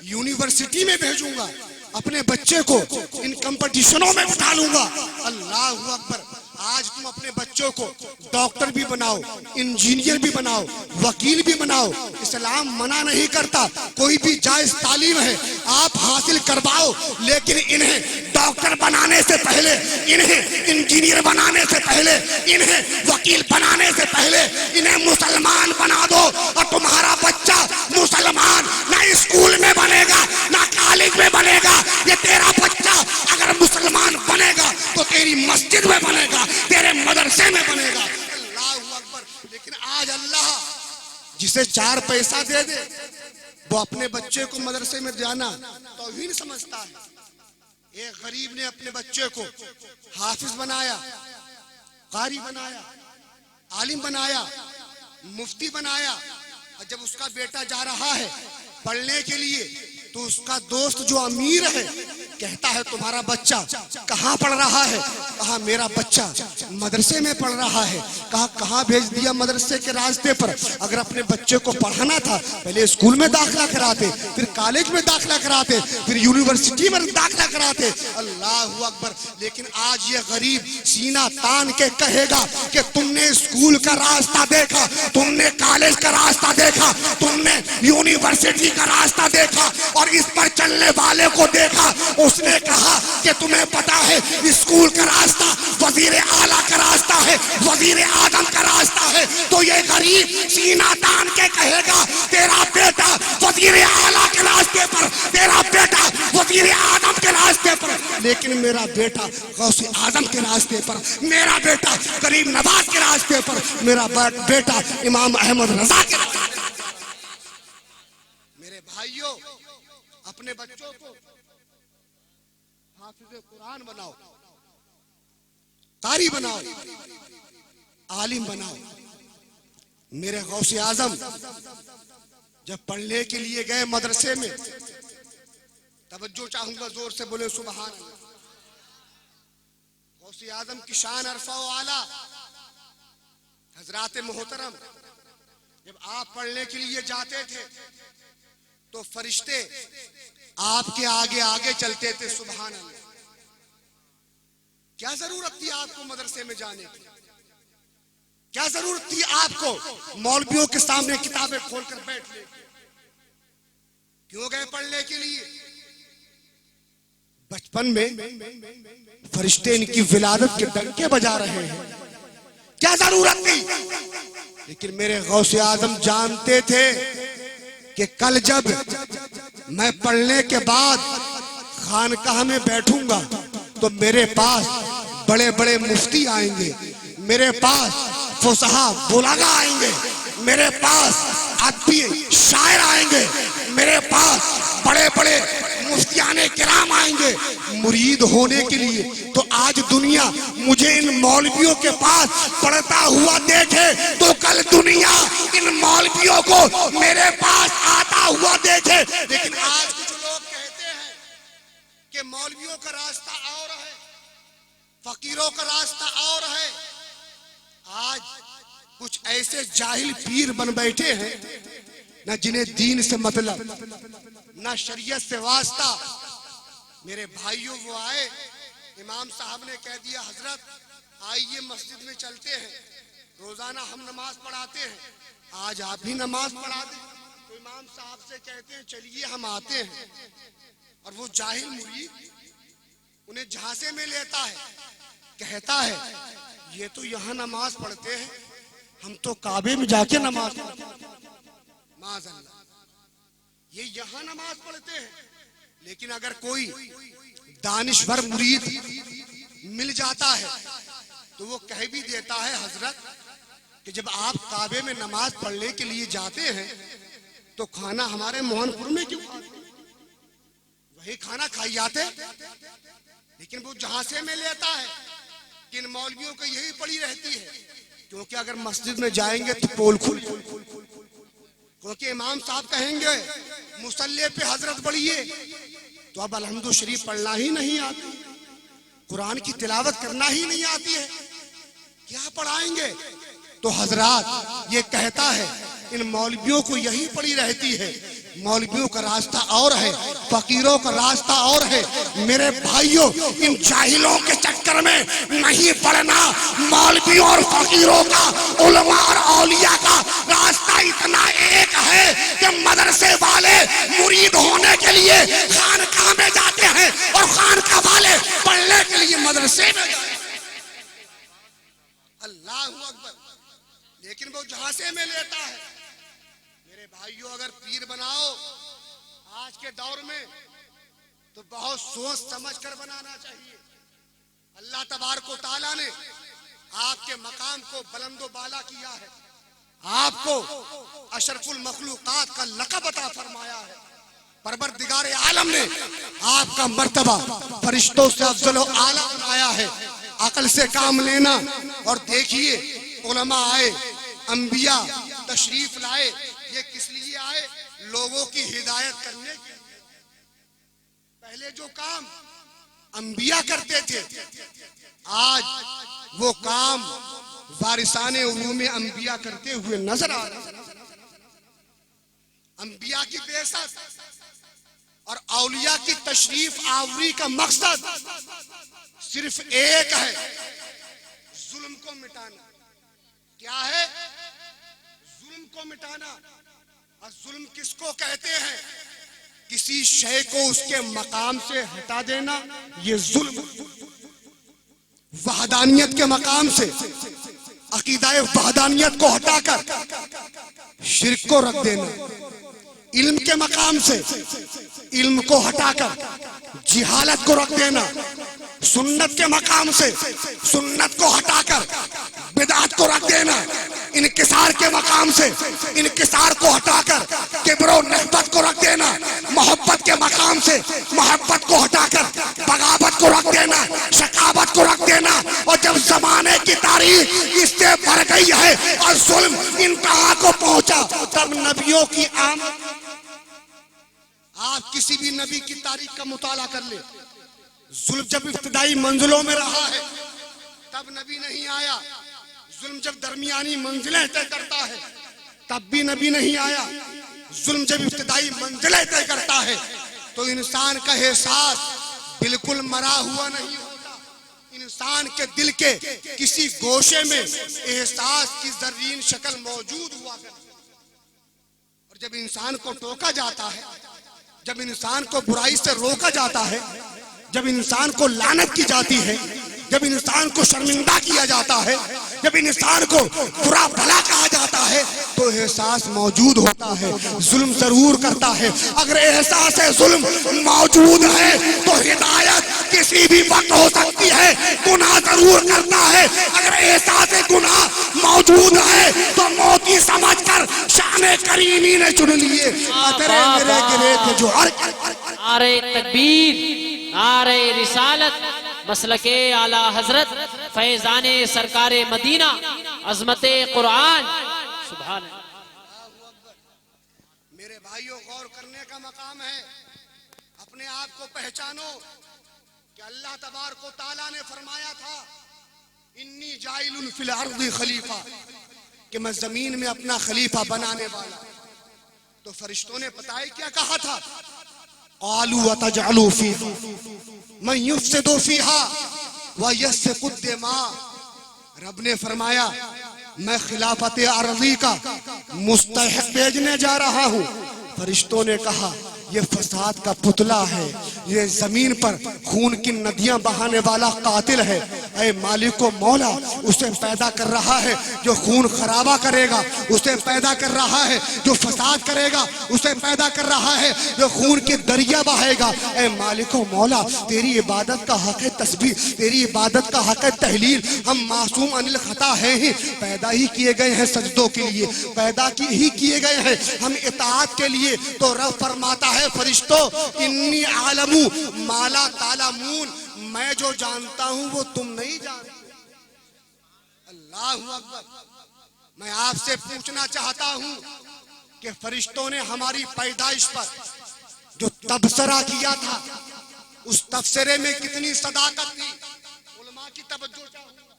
[SPEAKER 1] यूनिवर्सिटी में भेजूंगा, अपने बच्चे को इन कंपटीशनों में बिठा लूंगा। अल्लाह अकबर। आज तुम अपने बच्चों को डॉक्टर भी बनाओ, इंजीनियर भी बनाओ, वकील भी बनाओ, इस्लाम मना नहीं करता, कोई भी जायज तालीम है आप हासिल करवाओ, लेकिन इन्हें डॉक्टर बनाने से पहले, इन्हें इंजीनियर बनाने से पहले, इन्हें वकील बनाने से पहले इन्हें मुसलमान बना दो। और तुम्हारा बच्चा मुसलमान ना स्कूल में बनेगा ना कॉलेज में बनेगा, ये तेरा बच्चा अगर मुसलमान बनेगा तो तेरी मस्जिद में बनेगा, तेरे मदरसे में बनेगा। अल्लाहु अकबर। लेकिन आज अल्लाह जिसे 4 पैसा दे दे वो अपने बच्चे को मदरसे में जाना तौहीन समझता है। एक गरीब ने अपने बच्चे को हाफिज बनाया, कारी बनाया, आलिम बनाया, मुफ्ती बनाया, और जब उसका बेटा जा रहा है पढ़ने के लिए तो उसका दोस्त जो अमीर है कहता है तुम्हारा बच्चा कहाँ पढ़ रहा है? कहा मेरा बच्चा मदरसे में पढ़ रहा है। कहा कहाँ भेज दिया? मदरसे के रास्ते पर। अगर अपने बच्चे को पढ़ाना था पहले स्कूल में दाखिला कराते, फिर कॉलेज में दाखिला कराते, फिर यूनिवर्सिटी में दाखिला कराते। अल्लाह अकबर। लेकिन आज ये गरीब सीना तान के कहेगा कि तुमने स्कूल का रास्ता देखा, तुमने कॉलेज का रास्ता देखा, तुमने यूनिवर्सिटी का रास्ता देखा और इस पर चलने वाले को देखा, उसने कहा कि तुम्हें पता है स्कूल का रास्ता वजीर आला का रास्ता है, वजीर आजम का रास्ता है। तो ये गरीब सीना तान के कहेगा तेरा बेटा वजीर आला के रास्ते पर, तेरा बेटा वजीर आजम के रास्ते पर, लेकिन मेरा बेटा गौसे आजम के रास्ते पर, मेरा बेटा गरीब नवाज के रास्ते पर, मेरा बेटा इमाम अहमद रजा के रास्ते पर। मेरे भाइयों, अपने बच्चों को हाफिज़ कुरान बनाओ, कारी बनाओ, आलिम बनाओ, मेरे गौसे आजम जब पढ़ने के लिए गए मदरसे में, तवज्जो चाहूंगा, जोर से बोले सुभान अल्लाह। गौसे आजम की शान अरफा व आला। हजरात मोहतरम, जब आप पढ़ने के लिए जाते थे तो फरिश्ते आपके आगे आगे चलते थे। सुभान अल्लाह। क्या जरूरत थी आपको मदरसे में जाने की? क्या जरूरत थी आपको मौलवियों के सामने किताबें खोलकर बैठने की? क्यों गए पढ़ने के लिए? बचपन में फरिश्ते इनकी विलादत के डंके बजा रहे हैं, क्या जरूरत थी? लेकिन मेरे गौसे आजम जानते थे कि कल जब मैं पढ़ने के बाद खानकाह में बैठूंगा तो मेरे पास बड़े बड़े मुफ्ती आएंगे, मेरे पास फुसहा बुलागा आएंगे, मेरे पास अदबी शायर आएंगे, मेरे पास बड़े बड़े मुफ्तियाने किराम आएंगे मुरीद होने के लिए। तो आज दुनिया मुझे इन मौलवियों के पास पढ़ता हुआ देखे तो कल दुनिया इन मौलवियों को मेरे पास आता हुआ देखे। लेकिन आज कुछ लोग कहते हैं कि मौलवियों का रास्ता और है, फकीरों का रास्ता और है। आज कुछ ऐसे जाहिल पीर बन बैठे हैं, ना जिन्हें दीन से मतलब, ना शरीयत से वास्ता। मेरे भाइयों, वो आए, इमाम साहब ने कह दिया हजरत आइए मस्जिद में चलते हैं, रोजाना हम नमाज पढ़ाते हैं, आज आप भी नमाज पढ़ा दें। तो इमाम साहब से कहते हैं चलिए हम आते हैं। और वो जाहिल मुरीद उन्हें झांसे में लेता है, कहता है ये तो यहाँ नमाज पढ़ते हैं, हम तो काबे में जाके नमाज पढ़ते हैं। माज़अल्लाह, ये यहाँ नमाज पढ़ते हैं। लेकिन अगर कोई दानिश्वर मुरीद मिल जाता है तो वो कह भी देता है हजरत कि जब आप काबे में नमाज पढ़ने के लिए जाते हैं तो खाना हमारे मोहनपुर में क्यों? वही खाना खाई जाते। लेकिन वो जहां से में लेता है कि इन मौलवियों को यही पड़ी रहती है, क्योंकि अगर मस्जिद में जाएंगे तो पोल खुल, क्योंकि इमाम साहब कहेंगे मुसल्ले पे हजरत पढ़िए, तो अब अलहम्दु शरीफ पढ़ना ही नहीं आती, कुरान की तिलावत करना ही नहीं आती है, क्या पढ़ाएंगे? तो हजरात ये कहता है इन मौलवियों को यही पड़ी रहती है। मौलवियों का रास्ता और है, फकीरों का रास्ता और है। मेरे भाइयों, इन जाहिलों के चक्कर में नहीं पड़ना। मौलवियों और फकीरों का, उलमा और औलिया का रास्ता इतना एक है कि मदरसे वाले मुरीद होने के लिए खानकाह में जाते हैं और खानकाह वाले पढ़ने के लिए मदरसे में। अल्लाह अकबर। लेकिन वो झांसे में लेता है। मेरे भाइयों, अगर पीर बनाओ आज के दौर में तो बहुत सोच समझ कर बनाना चाहिए। अल्लाह तबारक व तआला ने आपके मकाम को बुलंदो बाला किया है, आपको अशरफुल मखलूकात का लक़ब अता फरमाया है। परवरदिगार आलम ने आपका मर्तबा फरिश्तों से अफजल व आला बनाया है। अकल से काम लेना। और देखिए, उलमा आए, अंबिया तशरीफ लाए, ये किस लिए आए? लोगों की हिदायत करने के लिए। पहले जो काम अंबिया करते थे, आज वो काम वारिसाने उलूम अंबिया करते हुए नजर आ रहे हैं। अंबिया की बेइज्जत और औलिया की तशरीफ आवरी का मकसद सिर्फ एक है, जुल्म को मिटाना। क्या है? जुल्म को मिटाना। और जुल्म किसको कहते हैं? किसी शय को उसके मकाम से हटा देना, ये जुल्म। वहदानियत के मकाम से अकीदाए वहदानियत को हटाकर शिर्क को रख देना, इल्म के मकाम से इल्म को हटाकर जिहालत को रख देना, सुन्नत के मकाम से सुन्नत को हटाकर बिदअत को रख देना, इनकिसार के मकाम से इनकिसार को हटाकर किब्र नहबत को रख देना, मोहब्बत के मकाम से मोहब्बत को हटाकर बगावत को रख देना, शकावत को रख देना। और जब जमाने की तारीख इससे भर गई है और जुल्म इंतहा को पहुंचा। तब नबियों की आमद, आप किसी भी नबी की तारीख का मुताला कर ले, जुल्म जब इब्तिदाई मंजिलों में रहा है तब नबी नहीं आया। जुल्म जब दरमियानी मंजिलें तय करता है तब भी नबी नहीं आया। जुल्म जब इब्तिदाई मंजिलें तय करता है तो इंसान का एहसास बिल्कुल मरा हुआ नहीं होता। इंसान के दिल के किसी गोशे में एहसास की जर्रीन शक्ल मौजूद हुआ करती है। और जब इंसान को टोका जाता है, जब इंसान को बुराई से रोका जाता है, जब इंसान को लानत की जाती है, जब इंसान को शर्मिंदा किया जाता है, जब इंसान को बुरा भला कहा जाता है तो एहसास मौजूद होता है, जुल्म जरूर करता है। अगर एहसास है जुल्म मौजूद है तो हिदायत किसी भी वक्त हो सकती है, गुनाह जरूर करता है। अगर एहसास गुनाह मौजूद है तो मोती समझकर शान करीमी ने चुन लिए। मेरे गिरे थे जो
[SPEAKER 2] नारे तकबीर, नारे रिसालत, मसलके आला हजरत, फैजाने सरकारे मदीना, अजमते कुरान। सुभान अल्लाह।
[SPEAKER 1] मेरे भाइयों, गौर करने का मकाम है। अपने आप को पहचानो कि अल्लाह तबारक व तआला ने फरमाया था, इन्नी जाइलुन फिल अर्दी खलीफा, कि मैं जमीन में अपना खलीफा बनाने वाला। तो फरिश्तों ने पता है क्या कहा था? आलू अतजअलू फीहा मन युफ्सिदु फीहा व यस्फिकु दिमा। रब ने फरमाया, मैं खिलाफत अर्ज़ी का मुस्तहिक भेजने जा रहा हूँ। फरिश्तों ने कहा, ये फसाद का पुतला है, ये जमीन पर खून की नदियां बहाने वाला कातिल है। ऐ मालिक व मौला, उसे पैदा कर रहा है जो खून खराबा करेगा, उसे पैदा कर रहा है जो फसाद करेगा, उसे पैदा कर रहा है जो खून के दरिया बहाएगा। ऐ मालिक व मौला, तेरी इबादत का हक है तस्बीह, तेरी इबादत का हक है तहलील। हम मासूम अनिल खता हैं ही, पैदा ही किए गए हैं सजदों के लिए, पैदा ही किए गए हैं हम इताअत के लिए। तो रब फरमाता है, फरिश्तों, इन्नी आलमू माला तालामून, मैं जो जानता हूं वो तुम नहीं जानते। अल्लाहु अकबर। मैं आपसे पूछना चाहता हूं कि फरिश्तों ने हमारी पैदाइश पर जो तबसरा किया था, उस तबसरे में कितनी सदाकत थी? उलमा की तवज्जो चाहूंगा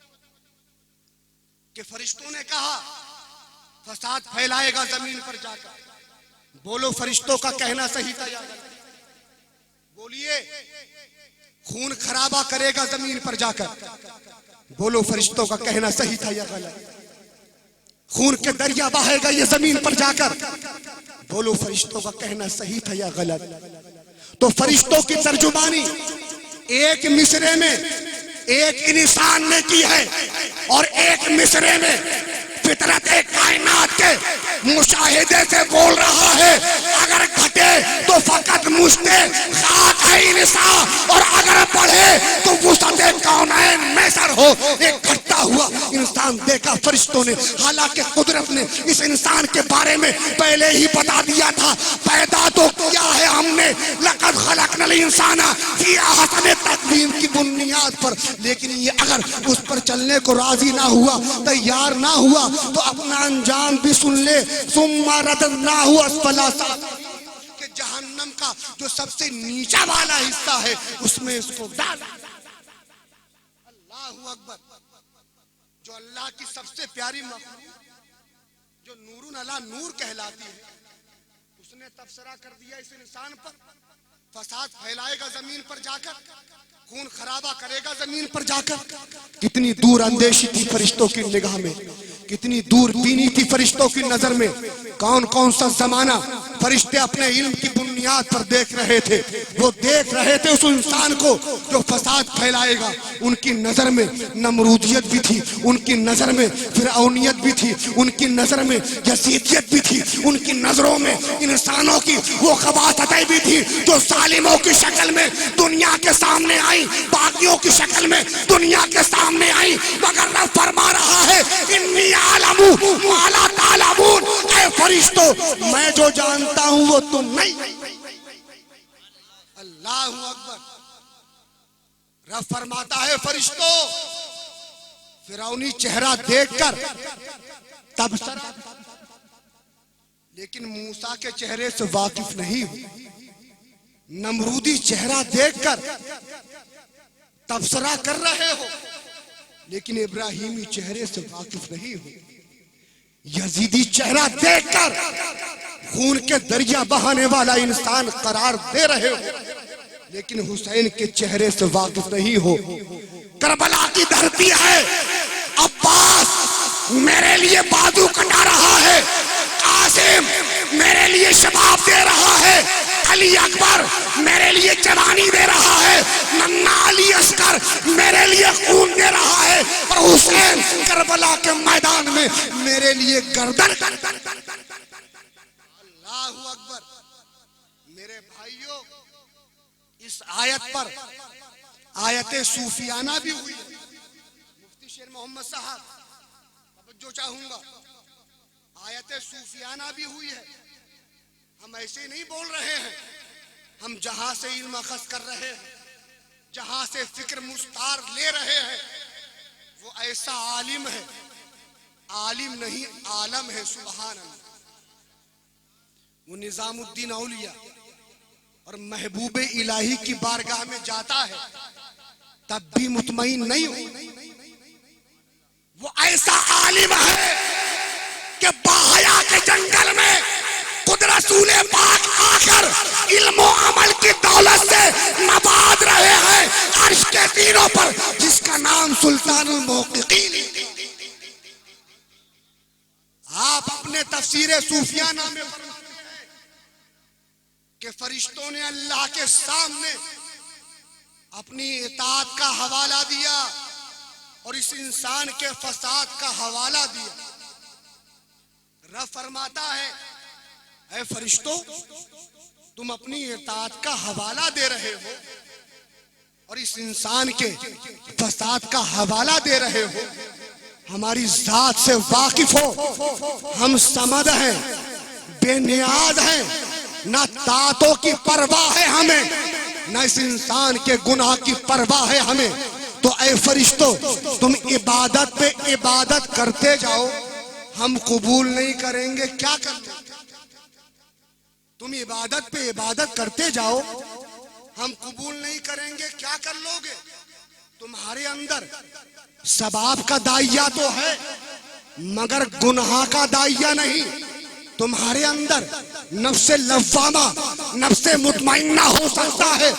[SPEAKER 1] कि फरिश्तों ने कहा फसाद फैलाएगा जमीन पर जाकर। बोलो, फरिश्तों का कहना सही था या गलत? बोलिए, खून खराबा करेगा जमीन पर जाकर। बोलो, फरिश्तों का कहना सही था या गलत? खून के दरिया बहेगा ये जमीन पर जाकर। बोलो, फरिश्तों का कहना सही था या गलत? तो फरिश्तों की तर्जुमानी एक मिसरे में एक इंसान ने की है और एक मिसरे में फितरत कायनात के मुशाहिदे से बोल रहा है। अगर घटे तो फकत मुझते खाक है इंसान, और अगर बढ़े तो वुसअते कौनैन में सर हो। एक घटता हुआ इंसान देखा फरिश्तों ने, हालांकि कुदरत ने इस इंसान के बारे में पहले ही बता दिया था। पैदा तो किया है हमने, लक़द खलक़नल इंसाना फी अहसन तक़वीम की बुनियाद पर, लेकिन ये अगर उस पर चलने को राजी ना हुआ, तैयार ना हुआ, तो अपना अंजाम भी सुन ले। सुम्मा रददनाहु अस्फला साफिलीन, कि जहन्नम का जो सबसे नीचा वाला हिस्सा है उसमें इसको डाला। अल्लाहु अकबर। जो अल्लाह की सबसे प्यारी मखलूक, जो नूरुन अला नूर कहलाती है, उसने तबसरा कर दिया इस इंसान पर। फसाद फैलाएगा जमीन पर जाकर, खून खराबा करेगा जमीन पर जाकर। कितनी दूर अंदेशी थी फरिश्तों की निगाह में, कितनी दूर बीनी थी फरिश्तों की नजर में। कौन कौन सा जमाना फरिश्ते अपने इल्म की बुनियाद पर देख रहे थे। वो देख रहे थे उस इंसान को जो फसाद फैलाएगा। उनकी नजर में नमरूदियत भी थी, उनकी नजर में फिरौनियत भी थी, उनकी नजर में यजीदियत भी थी, उनकी नजरों में इंसानों की वो खबासतें भी थी जो सालिमों की शक्ल में दुनिया के सामने आई, बागियों की शक्ल में दुनिया के सामने आई। मगर रब फरमा रहा है, इन्नी आलमू माला तालामून, ऐ फरिश्तों, मैं जो जानता हूं वो तुम नहीं। अल्लाहु अकबर। रब फरमाता है, फरिश्तों, फिरौनी चेहरा देखकर तबसरा, लेकिन मूसा के चेहरे से वाकिफ नहीं हो। नमरूदी चेहरा देखकर तबसरा कर रहे हो, लेकिन इब्राहिमी चेहरे से वाकिफ नहीं हो। यजीदी चेहरा देखकर खून के दरिया बहाने वाला इंसान करार दे रहे हो, लेकिन हुसैन के चेहरे से वाकिफ नहीं हो। करबला की धरती है, अब्बास मेरे लिए बाजू कटा रहा है, कासिम मेरे लिए शबाब दे रहा है, अली अकबर मेरे लिए जवानी दे रहा है, नन्ना अली अस्कर मेरे लिए खून दे रहा है, और हुसैन करबला के मैदान में मेरे लिए गर्दन। अल्लाहू अकबर। मेरे भाइयों, इस आयत पर आयते सूफियाना भी हुई है। मुफ्ती शेर मोहम्मद साहब जो चाहूंगा, आयते सूफियाना भी हुई है। हम ऐसे नहीं बोल रहे हैं, हम जहां से इल्म अखज़ कर रहे हैं, जहां से फिक्र मुस्तार ले रहे हैं, वो ऐसा आलिम है, आलिम नहीं आलम है। सुभान अल्लाह। वो निजामुद्दीन औलिया और महबूब इलाही की बारगाह में जाता है, तब भी मुतमईन नहीं हो। वो ऐसा आलिम है कि बाहया के जंगल में खुद रसूल पाक आकर इल्म और अमल की दौलत से नवाज रहे हैं अर्श के तीरों पर, जिसका नाम सुल्तानुल मुहक्किकीन। आप अपने तफसीरे सूफियाना में कि फरिश्तों ने अल्लाह के सामने अपनी इताअत का हवाला दिया और इस इंसान के फसाद का हवाला दिया। रब फरमाता है, ऐ फरिश्तों, तुम अपनी इताअत का हवाला दे रहे हो और इस इंसान के फसाद का हवाला दे रहे हो। हमारी जात से वाकिफ हो, हम समद हैं, बेनियाज हैं, ना तातों की परवाह है हमें, न इस इंसान के गुनाह की परवाह है हमें। तो ऐ फरिश्तों, तुम इबादत पे इबादत करते जाओ, हम कबूल नहीं करेंगे। क्या करते? तुम इबादत पे इबादत करते जाओ, हम कबूल नहीं करेंगे। क्या कर लोगे? तुम्हारे अंदर सबाब का दाइया तो है, मगर गुनाह का दाइया नहीं। तुम्हारे अंदर नफ्से लव्वामा, नफ्से मुतमइन्ना हो सकता है,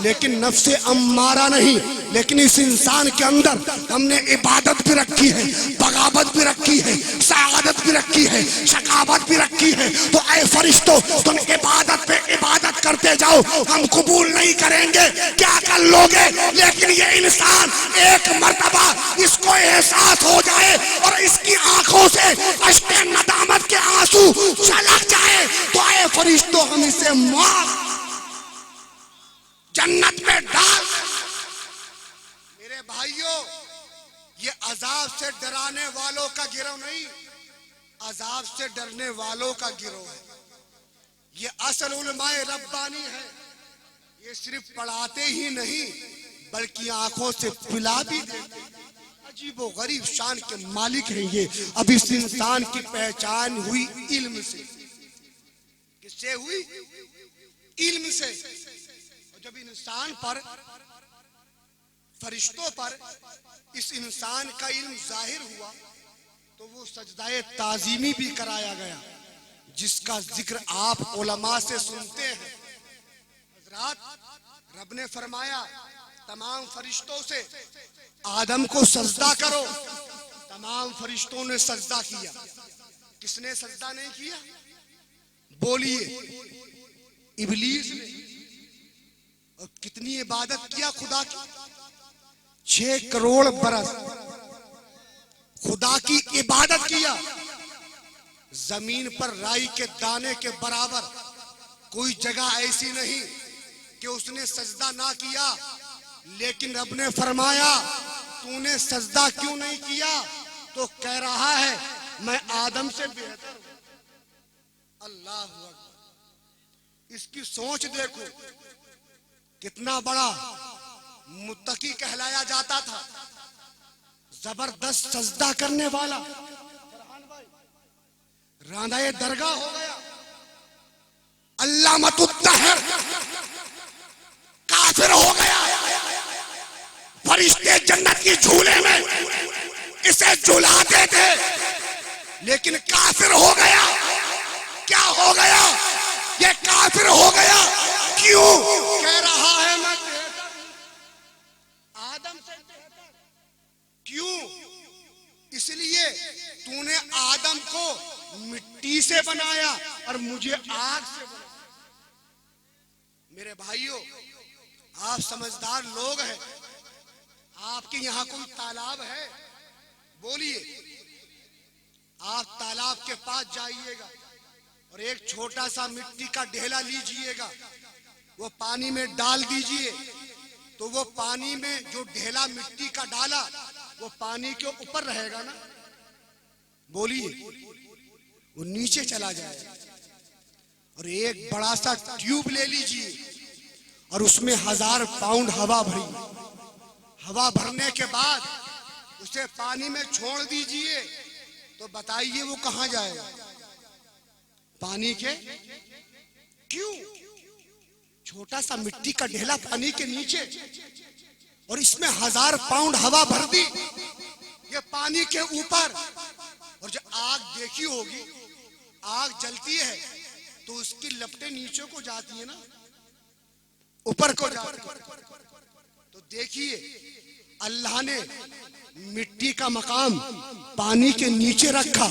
[SPEAKER 1] लेकिन नफ्से अम्मारा नहीं। लेकिन इस इंसान के अंदर हमने इबादत भी रखी है, बगावत भी रखी है, सआदत भी रखी है, शकावत भी रखी है। तो ऐ फरिश्तों, तुम इबादत पे इबादत करते जाओ, हम कबूल नहीं करेंगे। क्या कर लोगे? लेकिन ये इंसान एक मर्तबा इसको एहसास हो जाए और इसकी आंखों से अश्के नदामत के आंसू छलक जाए, तो ऐ फरिश्तों, हम इसे मार जन्नत में डाल। मेरे भाइयों, ये अजाब से डराने वालों का गिरोह नहीं, अजाब से डरने वालों का गिरोह है। ये असल उलमाए रब्बानी है। ये सिर्फ पढ़ाते ही नहीं, बल्कि आंखों से पिला भी देते। अजीबो गरीब शान के मालिक हैं ये। अब इस इंसान की पहचान हुई इल्म से। किससे हुई? इल्म से। और जब इंसान पर, फरिश्तों पर इस इंसान का इल्म जाहिर हुआ, तो वो सजदाए ताजीमी भी कराया गया, जिसका जिक्र आप उलमा से सुनते हैं। हजरात, रब ने फरमाया तमाम फरिश्तों से आदम को सजदा करो। तमाम फरिश्तों ने सजदा किया। किसने सजदा नहीं किया? बोलिए, इबलीस ने। और कितनी इबादत किया खुदा की? 6 करोड़ बरस खुदा की इबादत किया। जमीन पर राई के दाने के बराबर कोई जगह ऐसी नहीं कि उसने सजदा ना किया। लेकिन रब ने फरमाया, तूने सजदा क्यों नहीं किया? तो कह रहा है, मैं आदम से बेहतर हूं। अल्लाह अकबर। इसकी सोच देखो, कितना बड़ा मुत्तकी कहलाया जाता था। जबरदस्त सजदा करने वाला रांदाए दरगाह हो गया। अल्लामतुत्तहर काफिर हो गया। फरिश्ते जन्नत की झूले में इसे झुलाते थे, लेकिन काफिर हो गया। क्या हो गया? ये काफिर हो गया। क्यों? कह रहा है मैं आदम से बेहतर। क्यों? इसलिए तूने आदम को मिट्टी से बनाया और मुझे आग से बनाया। मेरे भाइयों, आप समझदार लोग हैं। आपके यहां कोई तालाब है? बोलिए। आप तालाब के पास जाइएगा और एक छोटा सा मिट्टी का ढेला लीजिएगा, वो पानी में डाल दीजिए, तो वो पानी में जो ढेला मिट्टी का डाला वो पानी के ऊपर रहेगा ना? बोलिए। वो नीचे चला जाएगा। और एक बड़ा सा ट्यूब ले लीजिए और उसमें 1000 पाउंड हवा भरी। हवा भरने के बाद उसे पानी में छोड़ दीजिए, तो बताइए वो कहां जाएगा? पानी के। क्यों? छोटा सा मिट्टी का ढेला पानी के नीचे और इसमें 1000 पाउंड हवा भर दी, ये पानी के ऊपर। और जब आग देखी होगी, आग जलती है तो उसकी लपटें नीचे को जाती है ना, ऊपर को जाती है। तो देखिए, अल्लाह ने मिट्टी का मकाम पानी के नीचे रखा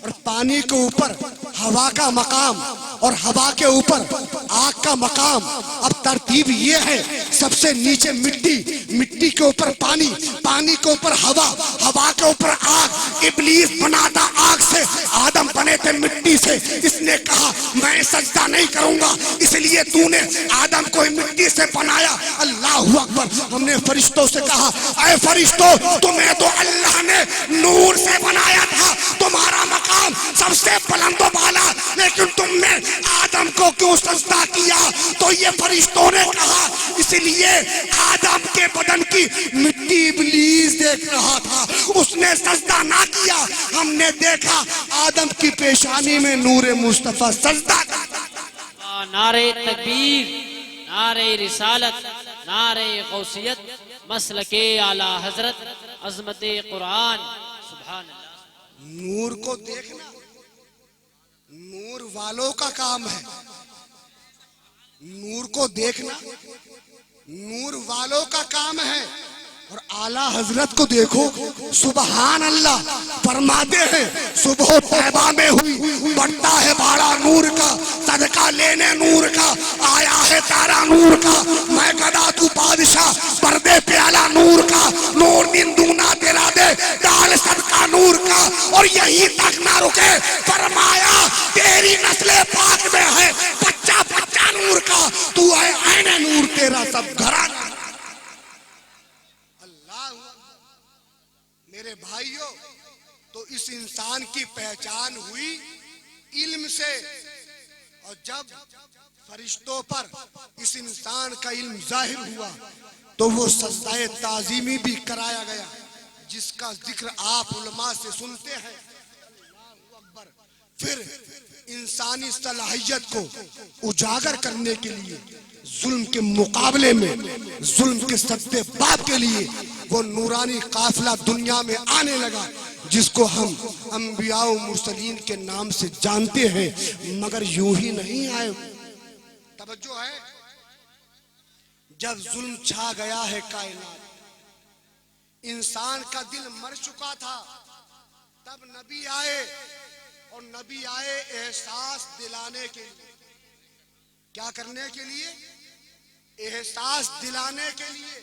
[SPEAKER 1] और पानी के ऊपर हवा का मकाम और हवा के ऊपर आग का मकाम। अब तरतीब ये है, सबसे नीचे मिट्टी, मिट्टी के ऊपर पानी, पानी के ऊपर हवा, हवा के ऊपर आग। इब्लीस बना था आग से, आदम बने थे मिट्टी से। इसने कहा मैं सजदा नहीं करूंगा, इसलिए तूने आदम को मिट्टी से बनाया। अल्लाहु अकबर। हमने फरिश्तों से कहा, ऐ फरिश्तों, तुम्हें तो अल्लाह ने नूर से बनाया था, तुम्हारा मकाम सबसे बुलंद वाला, लेकिन तुमने आदम को क्यों सजदा किया? तो ये फरिश्तों ने कहा, इसलिए आदम के बदन की मिट्टी इब्लीस देख रहा था, उसने सजदा ना किया। हमने देखा आदम की पेशानी में नूरे मुस्तफा सजदा करता।
[SPEAKER 2] नारे तकबीर, नारे रिसालत, नारे गौसियत, मसलके आला हजरत, अजमते कुरान। सुभान अल्लाह।
[SPEAKER 1] नूर को देखना नूर वालों का काम है। नूर को देखना नूर वालों का काम है। और आला हजरत को देखो, सुबहान अल्लाह फरमाते हैं, सुबह तैबा में हुई, बढ़ता है बाड़ा नूर का, सदका लेने नूर का, आया है तारा नूर का, मैं गदा तू बादशाह, पर्दे प्याला नूर का, नूर निंदू ना तेरा दे, डाल सदका नूर का। और यही तक ना रुके, फरमाया तेरी नस्ले पाक में है बच्चा बच्चा नूर का, तू है ऐने नूर, तेरा सब घराना। मेरे भाइयों, तो इस इंसान की पहचान हुई इल्म से। और जब फरिश्तों पर इस इंसान का इल्म जाहिर हुआ तो वो सजदाए ताजीमी भी कराया गया, जिसका जिक्र आप उलमा से सुनते हैं। फिर इंसानी सलाहियत को उजागर करने के लिए, जुल्म के मुकाबले में, जुल्म के सत्ते बाप के लिए वो नूरानी काफिला दुनिया में आने लगा, जिसको हम अंबिया और मुरसलीन के नाम से जानते हैं। मगर यूं ही नहीं आए। तवज्जो है, जब जुल्म छा गया है कायनात, इंसान का दिल मर चुका था, तब नबी आए। और नबी आए एहसास दिलाने के लिए। क्या करने के लिए? एहसास दिलाने के लिए।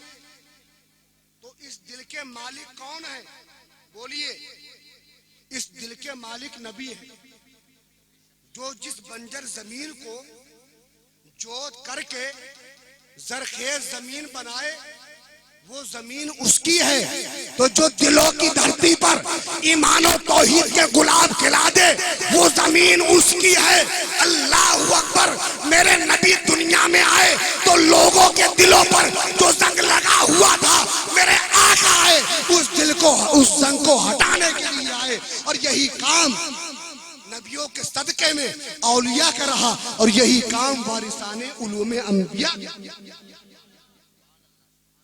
[SPEAKER 1] तो इस दिल के मालिक कौन है? बोलिए। इस दिल के मालिक नबी है, जो जिस बंजर जमीन को जोत करके जरखेज जमीन बनाए, वो जमीन उसकी है। तो जो दिलों की धरती पर ईमान और तौहीद के गुलाब खिला दे, वो जमीन उसकी है। अल्लाहु अकबर। मेरे नबी दुनिया में आए तो लोगों के दिलों पर जो जंग लगा हुआ था मेरे आका आए उस दिल को, उस जंग को हटाने के लिए आए। और यही काम नबियों के सदके में औलिया का रहा और यही काम वारिसाने उलूम अंबिया।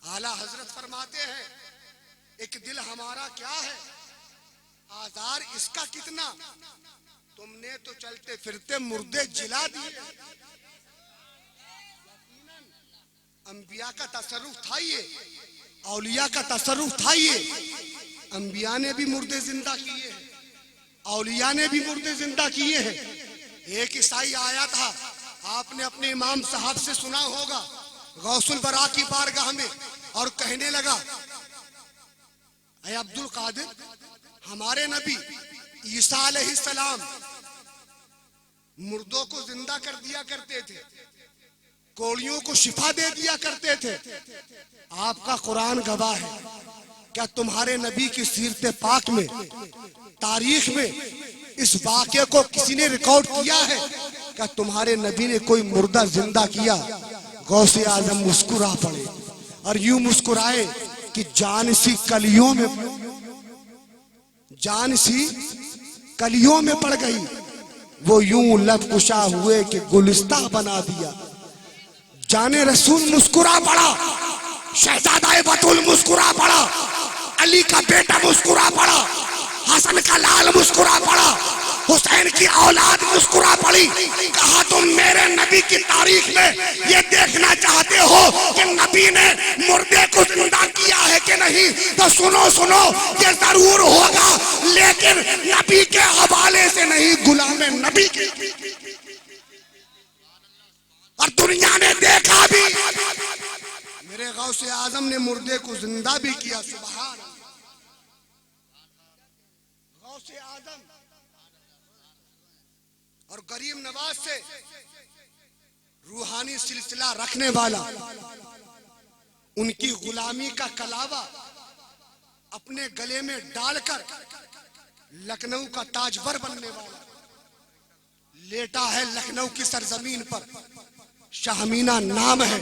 [SPEAKER 1] आला हजरत फरमाते हैं, एक दिल हमारा क्या है, आजार इसका कितना, तुमने तो चलते फिरते मुर्दे जिला दिए। अंबिया का तसर्रुफ था ये, औलिया का तसर्रुफ था ये। अंबिया ने भी मुर्दे जिंदा किए हैं, औलिया ने भी मुर्दे जिंदा किए हैं। एक ईसाई आया था, आपने अपने इमाम साहब से सुना होगा, गौसुल बरा की बारगाह में, और कहने लगा, ऐ अब्दुल कादिर, हमारे नबी ईसा अलैहिस्सलाम मुर्दों को जिंदा कर दिया करते थे, कोड़ियों को शिफा दे दिया करते थे। आपका कुरान गवाह है। क्या तुम्हारे नबी की सीरत पाक में, तारीख में इस वाक़े को किसी ने रिकॉर्ड किया है? क्या तुम्हारे नबी ने कोई मुर्दा जिंदा किया? गौसे आजम मुस्कुरा पड़े और यूं मुस्कुराए कि जान सी कलियों में पड़ गई। वो यूं लब कुशा हुए कि गुलिस्ता बना दिया। जाने रसूल मुस्कुरा पड़ा, शहजादा बतूल मुस्कुरा पड़ा, अली का बेटा मुस्कुरा पड़ा, हसन का लाल मुस्कुरा पड़ा, हुसैन की औलाद मुस्कुरा पड़ी। कहा तुम मेरे नबी की तारीख में ये देखना चाहते हो कि नबी ने मुर्दे को जिंदा किया है कि नहीं? तो सुनो सुनो, ये जरूर होगा, लेकिन नबी के हवाले से नहीं, गुलाम नबी के। और दुनिया ने देखा भी, मेरे गौसे आजम ने मुर्दे को जिंदा भी किया। सुभान गौसे आजम और गरीब नवाज से रूहानी सिलसिला रखने वाला, उनकी गुलामी का कलावा अपने गले में डालकर लखनऊ का ताजवर बनने वाला लेटा है लखनऊ की सरजमीन पर। शाहमीना नाम है।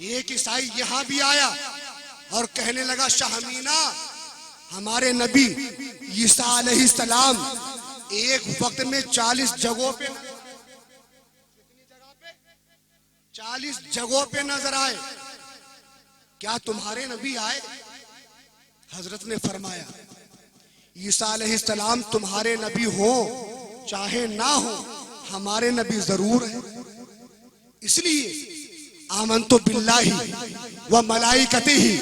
[SPEAKER 1] एक ईसाई यहां भी आया और कहने लगा, शाहमीना, हमारे नबी ईसा अलैहिस्सलाम एक वक्त में 40 जगहों पे 40 जगहों पे नजर आए। क्या तुम्हारे नबी आए? हजरत ने फरमाया, ईसा अलैहिस्सलाम तुम्हारे नबी हो चाहे ना हो, हमारे नबी जरूर है। इसलिए आमनतु बिल्लाहि व मलाइकतिही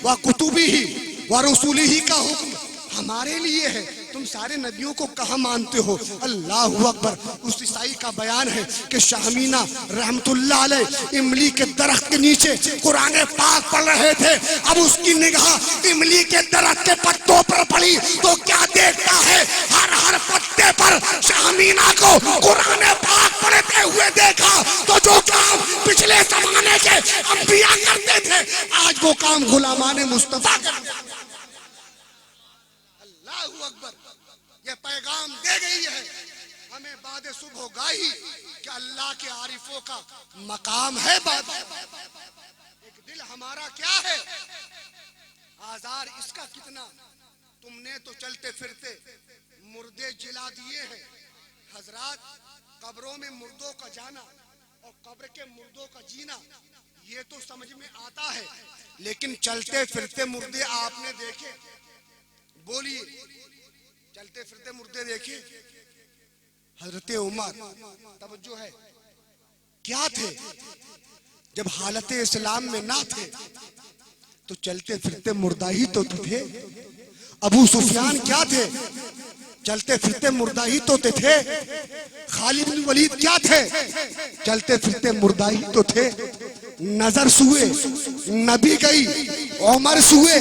[SPEAKER 1] व कुतुबिही व रुसुलिही का हुक्म हमारे लिए है। तुम सारे नबियों को कहाँ मानते हो? अल्लाहु अकबर। उस ईसाई का बयान है कि शाहमीना रहमतुल्लाह अलैह इमली के दरख्त के नीचे कुरान पाक पढ़ रहे थे। अब उसकी निगाह इमली के दरख्त के पत्तों पर पड़ी तो क्या देखता है? हर पत्ते पर शाहमीना को कुरान पाक पढ़ते हुए देखा। तो जो काम पिछले जमाने के अंबिया करते थे, आज वो काम गुलामाने मुस्तफा करते। अल्लाहु अकबर। ये पैगाम दे गई है हमें बाद सुबह गाही कि अल्लाह के आरिफों का मकाम है बाद। एक दिल हमारा क्या है, आजार इसका कितना, तुमने तो चलते फिरते मुर्दे जिला दिए हैं। हजरात, कब्रों में मुर्दों का जाना और कब्र के मुर्दों का जीना ये तो समझ में आता है, लेकिन चलते फिरते मुर्दे आपने देखे? बोलिए, चलते फिरते मुर्दे देखे? हजरत उमर, तवज्जो है, क्या थे? जब हालत इस्लाम में ना थे तो चलते फिरते मुर्दा ही तो थे। अबू सुफियान क्या थे? चलते फिरते मुर्दा ही तो थे। खालिद बिन वलीद क्या थे? चलते फिरते मुर्दा ही तो थे। नजर सुए, नबी गई, उमर सुए,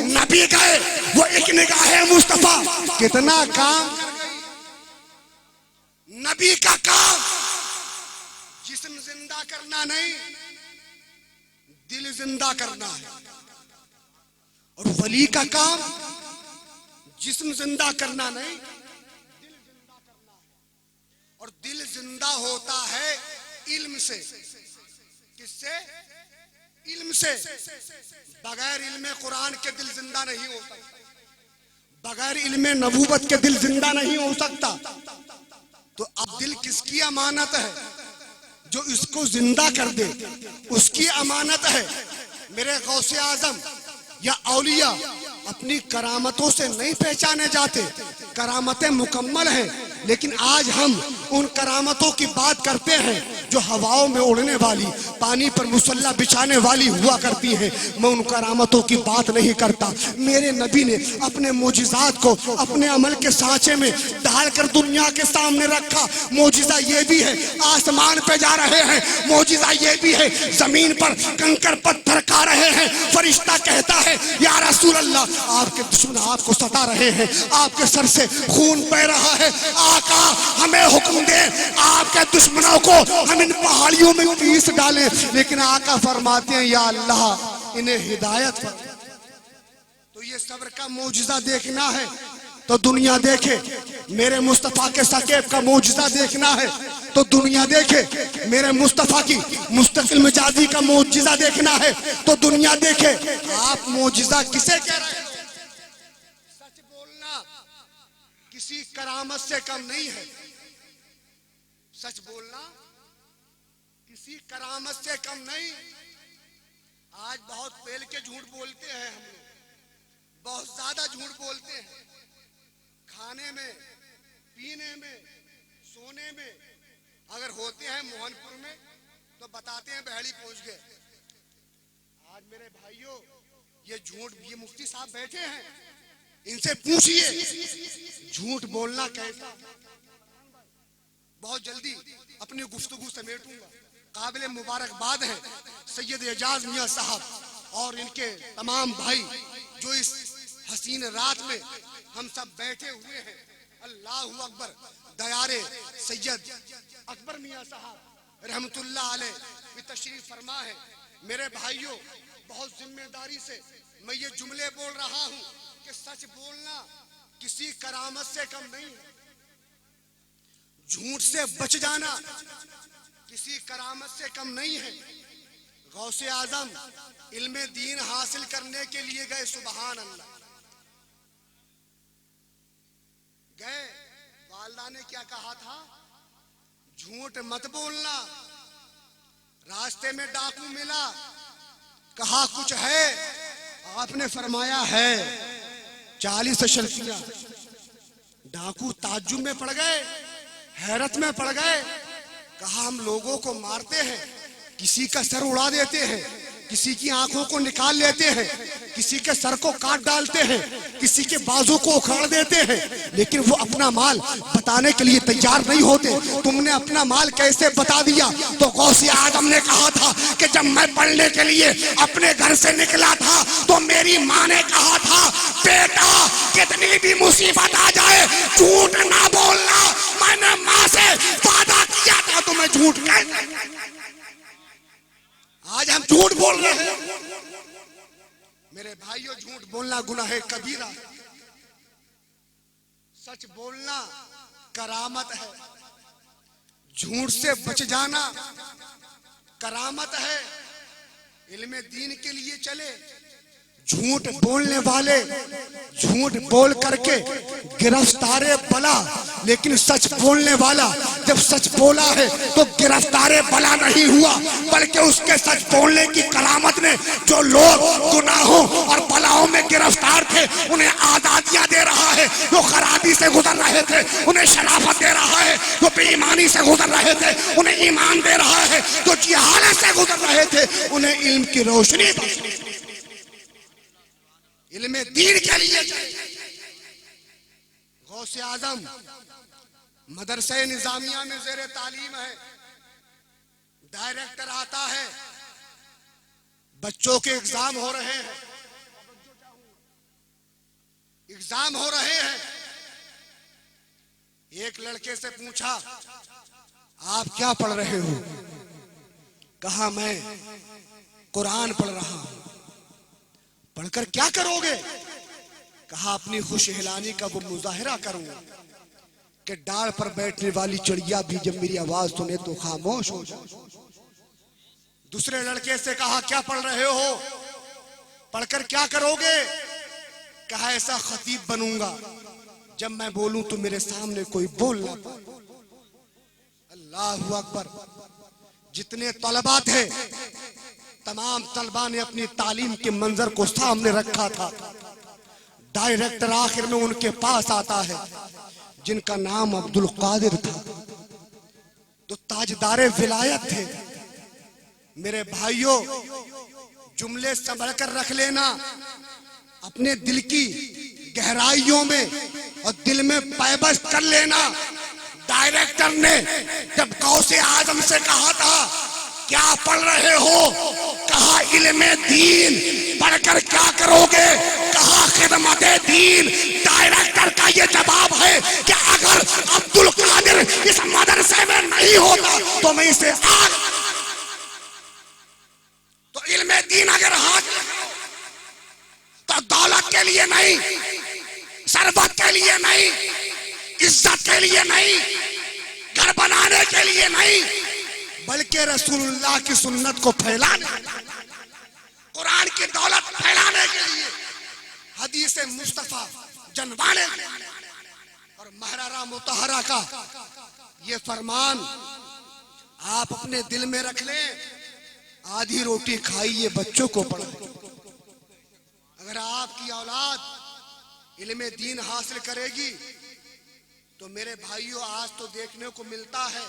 [SPEAKER 1] नबी गए, वो एक निगाह मुस्तफा कितना काम। नबी का काम जिस्म जिंदा करना नहीं, दिल जिंदा करना है। और वली का काम जिस्म जिंदा करना नहीं, दिल जिंदा करना है। और दिल जिंदा होता है इल्म से। किससे?
[SPEAKER 3] इल्म से, बगैर इल्म कुरान के दिल जिंदा नहीं हो सकता, बगैर इल्म नबूवत के दिल जिंदा नहीं हो सकता। तो अब दिल किसकी अमानत है? जो इसको जिंदा कर दे उसकी अमानत है। मेरे गौसे आजम या औलिया अपनी करामतों से नहीं पहचाने जाते, करामतें मुकम्मल हैं, लेकिन आज हम उन करामतों की बात करते हैं जो हवाओं में उड़ने वाली, पानी पर मुसल्ला बिछाने वाली हुआ करती हैं। मैं उन करामतों की बात नहीं करता। मेरे नबी ने अपने मोजिज़ात को अपने अमल के सांचे में डालकर दुनिया के सामने रखा। मोजिज़ा ये भी है आसमान पे जा रहे हैं, मोजिज़ा ये भी है जमीन पर कंकड़ पत्थर खा रहे हैं। फरिश्ता कहता है या रसूल अल्लाह, आपके दुश्मन आपको सता रहे हैं, आपके सर से खून बह रहा है, आका हमें हुक्म दे आपके दुश्मनों को हम इन पहाड़ियों में पीस डालें। लेकिन आका फरमाते हैं या अल्लाह इन्हें हिदायत फरमा। तो ये सब्र का मौजिज़ा देखना है तो दुनिया देखे, मेरे मुस्तफा के सकेब का मौजिज़ा देखना है तो दुनिया देखे, मेरे मुस्तफा की मुस्तकिल मिजाजी का मौजिज़ा देखना है तो दुनिया देखे। आप मौजिज़ा किसे कह रहे हैं? सच बोलना किसी करामत से कम नहीं है। सच बोलना किसी करामत से कम नहीं। आज बहुत पहल के झूठ बोलते हैं हम लोग, बहुत ज्यादा झूठ बोलते हैं। खाने में, पीने में, सोने में अगर होते हैं मोहनपुर में तो बताते हैं बहड़ी पहुंच गए। आज मेरे भाइयों ये झूठ, ये मुफ्ती साहब बैठे हैं, इनसे पूछिए झूठ बोलना कैसा। बहुत जल्दी अपनी गुफ्तगू समेटूंगा। काबिल मुबारकबाद है सैयद एजाज मियां साहब और इनके तमाम भाई जो इस हसीन रात में हम सब बैठे हुए हैं। अल्लाहु अकबर। दयारे सैयद अकबर मियां साहब रहमतुल्लाह अलैह भी तशरीफ फरमा है। मेरे भाइयों बहुत जिम्मेदारी से मैं ये जुमले बोल रहा हूँ कि सच बोलना किसी करामत से कम नहीं है। झूठ से बच जाना किसी करामत से कम नहीं है। गौसे आजम इल्मे दीन हासिल करने के लिए गए, सुबहान अल्लाह गए। वालदा ने क्या कहा था? झूठ मत बोलना। रास्ते में डाकू मिला, कहा कुछ है? आपने फरमाया है 40 अशरफियां। डाकू ताज्जुब में पड़ गए, हैरत में पड़ गए। कहा हम लोगों को मारते हैं, किसी का सर उड़ा देते हैं, किसी की आंखों को निकाल लेते हैं, किसी के सर को काट डालते हैं, किसी के बाजू को उखाड़ देते हैं, लेकिन वो अपना माल बताने के लिए तैयार नहीं होते। तुमने अपना माल कैसे बता दिया? तो गौसे आजम ने कहा था कि जब मैं पढ़ने के लिए अपने घर से निकला था तो मेरी माँ ने कहा था बेटा कितनी भी मुसीबत आ जाए झूठ ना बोलना। मैंने माँ से वादा किया था तो मैं झूठ कैसे? आज हम झूठ बोल रहे हैं। मेरे भाइयों झूठ बोलना गुनाह कबीरा। सच बोलना करामत है। झूठ से बच जाना करामत है। इल्मे दीन के लिए चले। झूठ बोलने वाले झूठ बोल करके गिरफ्तारे बला, लेकिन सच बोलने वाला जब सच बोला है तो गिरफ्तारे बला नहीं हुआ, बल्कि उसके सच बोलने की करामत ने जो लोग गुनाहों और बलाओं में गिरफ्तार थे उन्हें आजादियां दे रहा है। जो खराबी से गुजर रहे थे उन्हें शराफत दे रहा है। जो बेईमानी से गुजर रहे थे उन्हें ईमान दे रहा है। जो जिहालत से गुजर रहे थे उन्हें इल्म की रोशनी बख्श। इल्मे दीन के लिए गौसे आजम मदरसे निजामिया में ज़ेरे तालीम है। डायरेक्टर आता है, बच्चों के एग्जाम हो रहे हैं, एग्जाम हो रहे हैं। एक लड़के से पूछा आप क्या पढ़ रहे हो? कहा मैं कुरान पढ़ रहा हूं। पढ़कर क्या करोगे? कहा अपनी खुश हिलानी का वो मुजाहिरा करूंगा कि डाल पर बैठने वाली चिड़िया भी जब मेरी आवाज सुने तो खामोश हो जाए। दूसरे लड़के से कहा क्या पढ़ रहे हो, पढ़कर क्या करोगे? कहा ऐसा खतीब बनूंगा जब मैं बोलूं तो मेरे सामने कोई बोल ना पाए। अल्लाहु अकबर। जितने तलबा थे तमाम तलबा ने अपनी तालीम के मंजर को सामने रखा था। डायरेक्टर आखिर में उनके पास आता है जिनका नाम अब्दुल कादिर था, तो ताजदारे विलायत थे। मेरे भाइयों, जुमले संभल कर रख लेना, अपने दिल की गहराइयों में और दिल में पैबस्त कर लेना। डायरेक्टर ने जब गौसे आजम से कहा था क्या पढ़ रहे हो, कहा इल्मे दीन, पढ़कर क्या करोगे, कहा खिदमते दीन। डायरेक्टर का ये जवाब है कि अगर अब्दुल कादिर इस मदरसे में नहीं होता तो मैं इसे आग। तो इल्मे दीन अगर हाथ तो दौलत के लिए नहीं, सरबत के लिए नहीं, इज्जत के लिए नहीं, घर बनाने के लिए नहीं, बल्कि रसूलुल्लाह की सुन्नत को फैलाने, कुरान की दौलत फैलाने के लिए, हदीस मुस्तफा जनवाने के लिए। और महरारा मुतहरा का ये फरमान आप अपने दिल में रख लें, आधी रोटी खाइए बच्चों को पढ़ाइए। अगर आपकी औलाद इल्मे दीन हासिल करेगी तो मेरे भाइयों आज तो देखने को मिलता है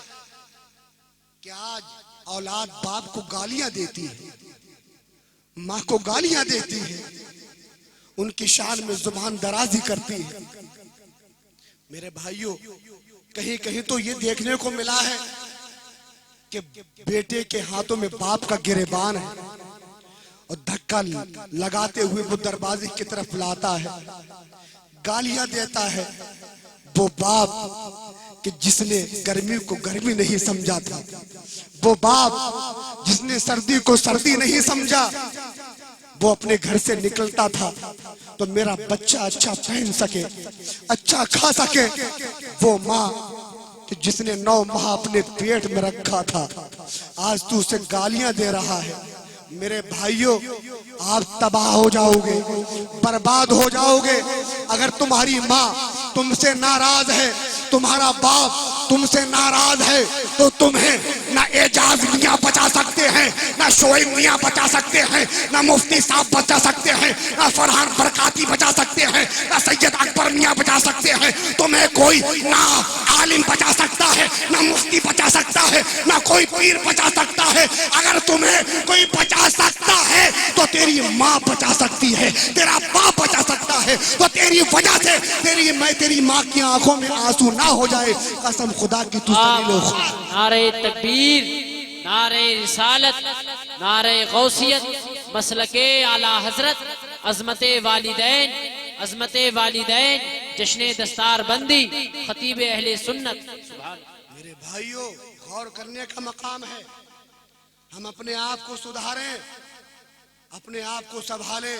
[SPEAKER 3] कि आज औलाद बाप को गालियां देती है, माँ को गालियां देती है, उनकी शान में जुबान दराजी करती है। मेरे भाइयों, कहीं कहीं तो ये देखने को मिला है कि बेटे के हाथों में बाप का गिरेबान है और धक्का लगाते हुए वो दरवाजे की तरफ लाता है, गालियां देता है। वो बाप कि जिसने गर्मी को गर्मी नहीं समझा था, वो बाप जिसने सर्दी को सर्दी नहीं समझा, वो अपने घर से निकलता था तो मेरा बच्चा अच्छा पहन सके, अच्छा खा सके। वो माँ कि जिसने 9 माह अपने पेट में रखा था, आज तू उसे गालियां दे रहा है। मेरे भाइयों, आप तबाह हो जाओगे, बर्बाद हो जाओगे अगर तुम्हारी माँ तुमसे नाराज है, तुम्हारा बाप तुमसे नाराज है, तो तुम्हें ना एजाज मियां बचा सकते हैं, ना शोएब मियां बचा सकते हैं, ना मुफ्ती साहब बचा सकते हैं, ना फरहान बरकाती बचा सकते हैं, ना सैयद अकबर मियां बचा सकते हैं। तुम्हें कोई ना आलिम बचा सकता है, ना मुफ्ती बचा सकता है, ना कोई पीर बचा सकता है। अगर तुम्हें कोई बचा सकता है तो तेरी माँ बचा सकती है, तेरा बाप बचा सकता है। तो तेरी वजह से तेरी माँ की आंखों में आंसू ना हो जाए, कसम खुदा की तू सलीलो।
[SPEAKER 2] नारे तकबीर, नारे रिसालत, नारे गौसियत, मसलके आला हजरत, अजमते वालिदैन, अजमते वालिदैन, जश्ने दस्तार बंदी, खतीब अहले सुन्नत।
[SPEAKER 3] मेरे भाइयों, गौर करने का मकाम है। हम अपने आप को सुधारें, अपने आप को संभालें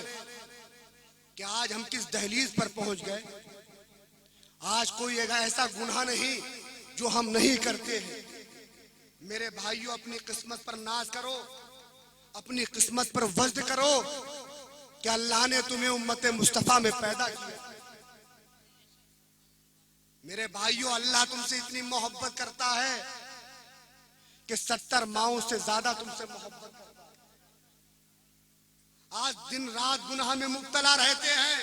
[SPEAKER 3] कि आज हम किस दहलीज पर पहुंच गए। आज कोई ऐसा गुनाह नहीं जो हम नहीं करते हैं। मेरे भाइयों, अपनी किस्मत पर नाज करो, अपनी किस्मत पर वज्द करो कि अल्लाह ने तुम्हें उम्मत मुस्तफा में पैदा किया। मेरे भाइयों, अल्लाह तुमसे इतनी मोहब्बत करता है कि 70 माओं से ज्यादा तुमसे मोहब्बत करता है। आज दिन रात गुनाह में मुब्तला रहते हैं,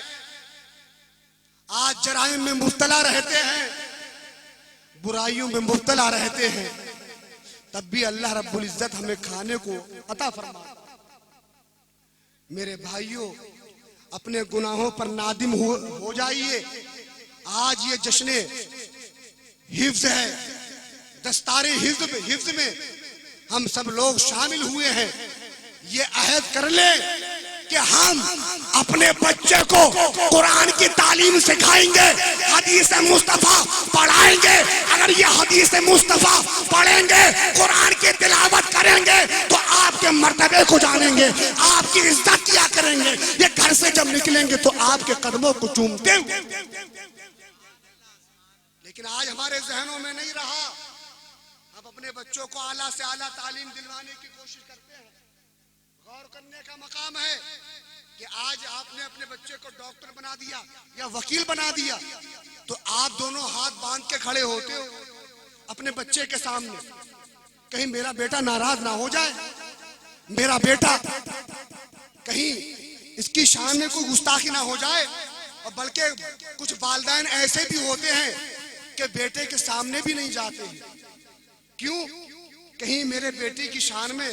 [SPEAKER 3] आज जराइम में मुब्तला रहते हैं, बुराइयों में मुब्तला रहते हैं, तब भी अल्लाह रब्बुल इज्जत हमें खाने को अता फरमाता। मेरे भाइयों, अपने गुनाहों पर नादिम हो जाइए। आज ये जश्ने हिफ्ज है, दस्तारे हिफ्ज में हम सब लोग शामिल हुए हैं। ये अहद कर ले कि हम अपने बच्चे को कुरान की तालीम सिखाएंगे, हदीस मुस्तफा पढ़ाएंगे। अगर ये हदीस मुस्तफा पढ़ेंगे, कुरान की तिलावत करेंगे तो आपके मर्तबे को जानेंगे, आपकी इज्जत किया करेंगे। ये घर से जब निकलेंगे तो आपके कदमों को चूमते हुए। लेकिन आज हमारे जहनों में नहीं रहा। अब अपने बच्चों को आला से आला तालीम दिलवाने की कोशिश करते हैं। गौर करने का मकाम है कि आज आपने अपने बच्चे को डॉक्टर बना दिया या वकील बना दिया, तो आप दोनों हाथ बांध के खड़े होते हो अपने बच्चे के सामने, कहीं मेरा बेटा नाराज ना हो जाए, मेरा बेटा कहीं इसकी शान में कोई गुस्ताखी ना हो जाए। और बल्कि कुछ वालिदैन ऐसे भी होते हैं कि बेटे के सामने भी नहीं जाते हैं। क्यों? कहीं मेरे बेटे की शान में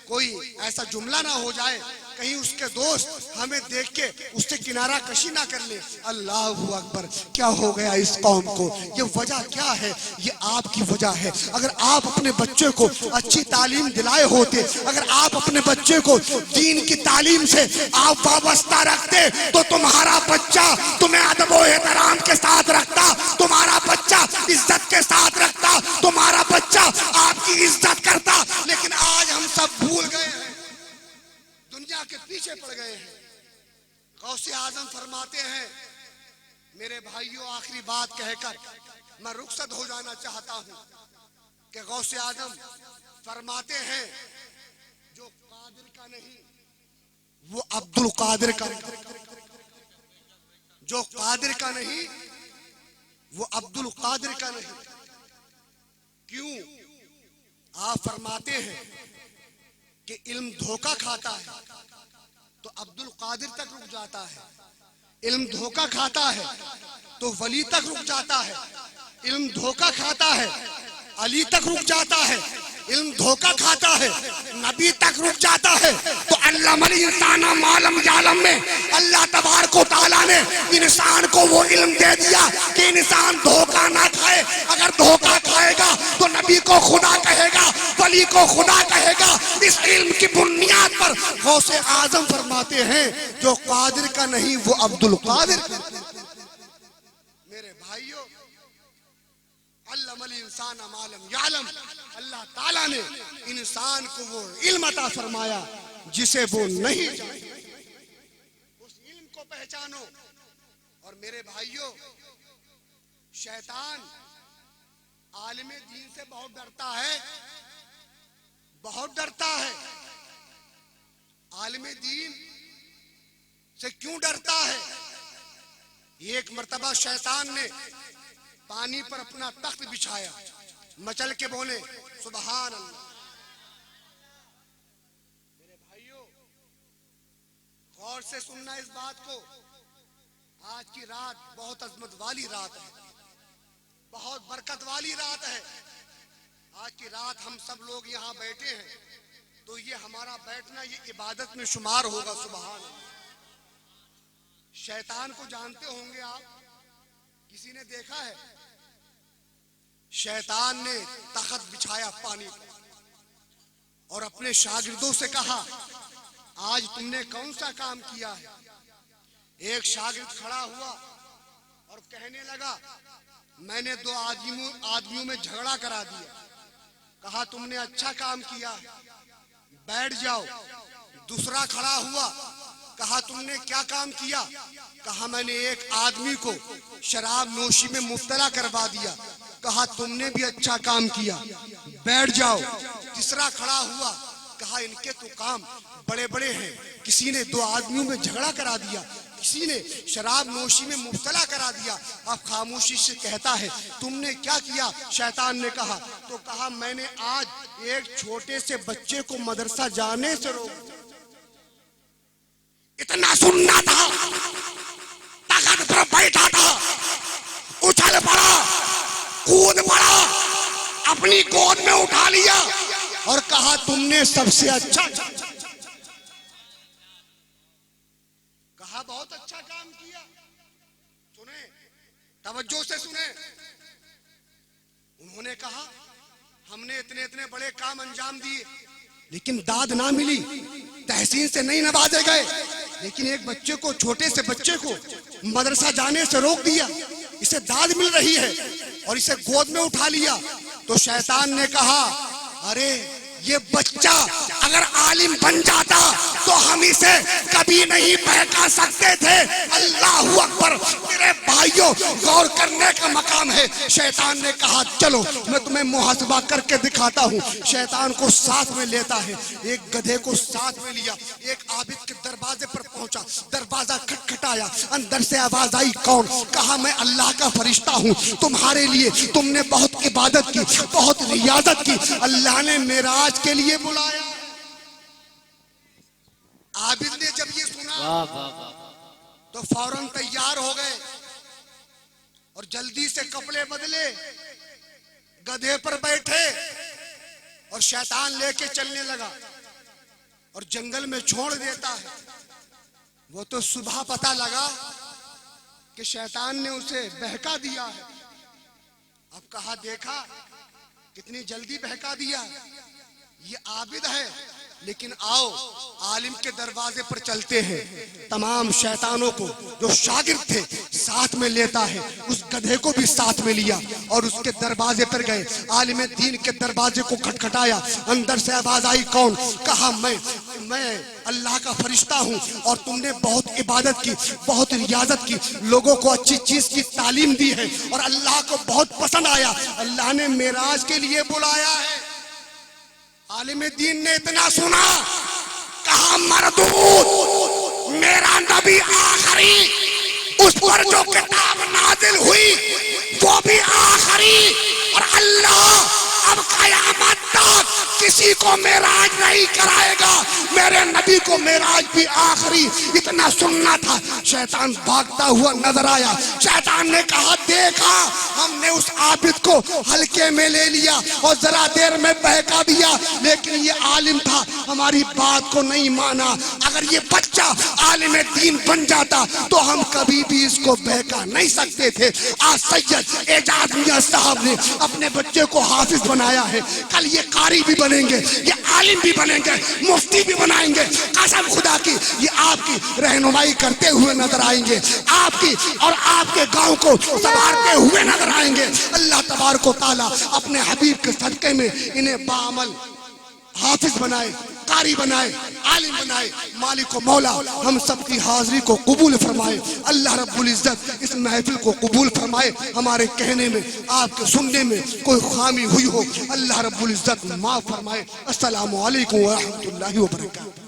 [SPEAKER 3] कोई ऐसा जुमला ना हो जाए, कहीं उसके दोस्त हमें देख के उससे किनारा कशी ना कर ले। अल्लाहू अकबर, क्या हो गया इस कौम को? ये वजह क्या है? ये आपकी वजह है। अगर आप अपने बच्चे को अच्छी तालीम दिलाए होते, अगर आप अपने बच्चे को दीन की तालीम से आप वाबस्ता रखते, तो तुम्हारा बच्चा तुम्हें अदब व एहतराम के साथ रखता, तुम्हारा बच्चा इज्जत के साथ रखता, तुम्हारा बच्चा आपकी इज्जत करता। लेकिन आज हम सब भूल गए हैं, दुनिया के पीछे पड़ गए हैं। गौसे आजम फरमाते हैं, मेरे भाइयों आखिरी बात कहकर मैं रुखसत हो जाना चाहता हूं कि गौसे आजम फरमाते हैं, जो कादिर का नहीं वो अब्दुल कादिर का, जो कादिर का नहीं वो अब्दुल कादिर का नहीं। क्यों? आप फरमाते हैं कि इल्म धोखा खाता है तो अब्दुल कादिर तक रुक जाता है, इल्म धोखा खाता है तो वली तक रुक जाता है, इल्म धोखा खाता है अली तक रुक जाता है, इल्म धोखा खाता है नबी तक रुक जाता है। तो अल्लामल इंसान मालम यालम में अल्लाह तबारक व तआला ने इंसान को वो इल्म दे दिया कि इंसान धोखा ना खाए। अगर धोखा खाएगा तो नबी को खुदा कहेगा, वली को खुदा कहेगा। इस इल्म की बुनियाद पर गौसे आजम फरमाते हैं, जो कादिर का नहीं वो अब्दुल कादिर। मेरे भाइयों, अल्लामल इंसान मालम यालम, अल्लाह ताला ने इंसान को वो इल्म अता फरमाया जिसे वो नहीं जानता। उस इल्म को पहचानो। और मेरे भाइयों, शैतान आलिम दीन से बहुत डरता है, बहुत डरता है। आलिम दीन से क्यों डरता है? एक मर्तबा शैतान ने पानी पर अपना तख्त बिछाया, मचल के बोले सुबहान अल्लाह। मेरे भाइयों, गौर से सुनना इस बात को। आज की रात बहुत अजमत वाली रात है, बहुत बरकत वाली रात है। आज की रात हम सब लोग यहाँ बैठे हैं, तो ये हमारा बैठना ये इबादत में शुमार होगा। सुबहान अल्लाह। शैतान को जानते होंगे आप, किसी ने देखा है? शैतान ने तख्त बिछाया पानी पर और अपने शागिर्दों से कहा, आज तुमने कौन सा काम किया है? एक शागिर्द खड़ा हुआ और कहने लगा, मैंने दो आदमियों में झगड़ा करा दिया। कहा, तुमने अच्छा काम किया, बैठ जाओ। दूसरा खड़ा हुआ, कहा, तुमने क्या काम किया? कहा, मैंने एक आदमी को शराब नोशी में मुब्तला करवा दिया। कहा, तुमने भी अच्छा काम किया, बैठ जाओ। तीसरा खड़ा हुआ, कहा, इनके तो काम बड़े बड़े हैं। किसी ने दो आदमियों में झगड़ा करा दिया, किसी ने शराब नोशी में मुब्तला करा दिया। अब खामोशी से कहता है, तुमने क्या किया? शैतान ने कहा, तो कहा, मैंने आज एक छोटे से बच्चे को मदरसा जाने से रोक। इतना सुनना था, तख्त पर बैठा था, उछल पड़ा, कूद पड़ा, अपनी गोद में उठा लिया और कहा, तुमने सबसे अच्छा कहा, बहुत अच्छा काम किया। सुने, तवज्जो से सुने। उन्होंने कहा, हमने इतने इतने बड़े काम अंजाम दिए, लेकिन दाद ना मिली, तहसीन से नहीं नवाजे गए। लेकिन एक बच्चे को, छोटे से बच्चे को मदरसा जाने से रोक दिया, इसे दाद मिल रही है और इसे गोद में उठा लिया। तो शैतान ने कहा, अरे ये बच्चा अगर आलिम बन जाता तो हम इसे कभी नहीं बहका सकते थे। अल्लाह अकबर। मेरे भाइयों, गौर करने का मकाम है। शैतान ने कहा चलो मैं तुम्हें मुहासबा करके दिखाता हूँ। शैतान को साथ में लेता है, एक गधे को साथ में लिया, एक आबिद के दरवाजे पर पहुंचा, दरवाजा खटखटाया, अंदर से आवाज आई कौन? कहा मैं अल्लाह का फरिश्ता हूँ, तुम्हारे लिए तुमने बहुत इबादत की, बहुत रियाजत की, अल्लाह ने मेराज के लिए बुलाया। आबिद ने जब ये सुना तो फौरन तैयार हो गए और जल्दी से कपड़े बदले, गधे पर बैठे और शैतान लेके चलने लगा और जंगल में छोड़ देता है। वो तो सुबह पता लगा कि शैतान ने उसे बहका दिया है। अब कहा देखा कितनी जल्दी बहका दिया, ये आबिद है, लेकिन आओ आलिम के दरवाजे पर चलते हैं। तमाम शैतानों को जो शागिर्द थे साथ में लेता है, उस गधे को भी साथ में लिया और उसके दरवाजे पर गए। आलिम दीन के दरवाजे को खटखटाया, अंदर से आवाज आई कौन? कहा मैं अल्लाह का फरिश्ता हूँ और तुमने बहुत इबादत की, बहुत रियाजत की, लोगों को अच्छी चीज की तालीम दी है और अल्लाह को बहुत पसंद आया, अल्लाह ने मेराज के लिए बुलाया है। आलिम दीन ने इतना सुना, कहा मरदूद, मेरा नबी आखिरी, उस पर जो किताब नाजिल हुई वो भी आखिरी, और अल्लाह अब कयामत तक किसी को मेराज नहीं कराएगा, मेरे नबी को मेराज भी आखिरी। इतना सुनना था। शैतान भागता हुआ नजर आया। शैतान ने कहा देखा हमने उस आबिद को हल्के में ले लिया और जरा देर में बहका दिया, लेकिन ये आलिम था, हमारी बात को नहीं माना। अगर ये बच्चा आलिम दीन बन जाता तो हम कभी भी इसको बहका नहीं सकते थे। आज सैयद एजाज मियां साहब ने अपने बच्चे को हाफिज बनाया है, कल ये कारी भी बनेंगे, ये आलिम भी बनेंगे, मुफ्ती भी बनाएंगे। कसम खुदा की ये आपकी रहनुमाई करते हुए नजर आएंगे, आपकी और आपके गांव को संवारते हुए नजर आएंगे। अल्लाह तबारक व तआला अपने हबीब के सदके में इन्हें बाअमल हाफिज बनाए, कारी बनाए, आलिम बनाए। मालिक व मौला हम सब की हाजिरी को कबूल फरमाए। अल्लाह रब्बुल इज्जत इस महफिल को कबूल फरमाए। हमारे कहने में, आपके सुनने में कोई खामी हुई हो, अल्लाह रब्बुल इज्जत माफ फरमाए। अस्सलामु अलैकुम व रहमतुल्लाहि व बरकातहू।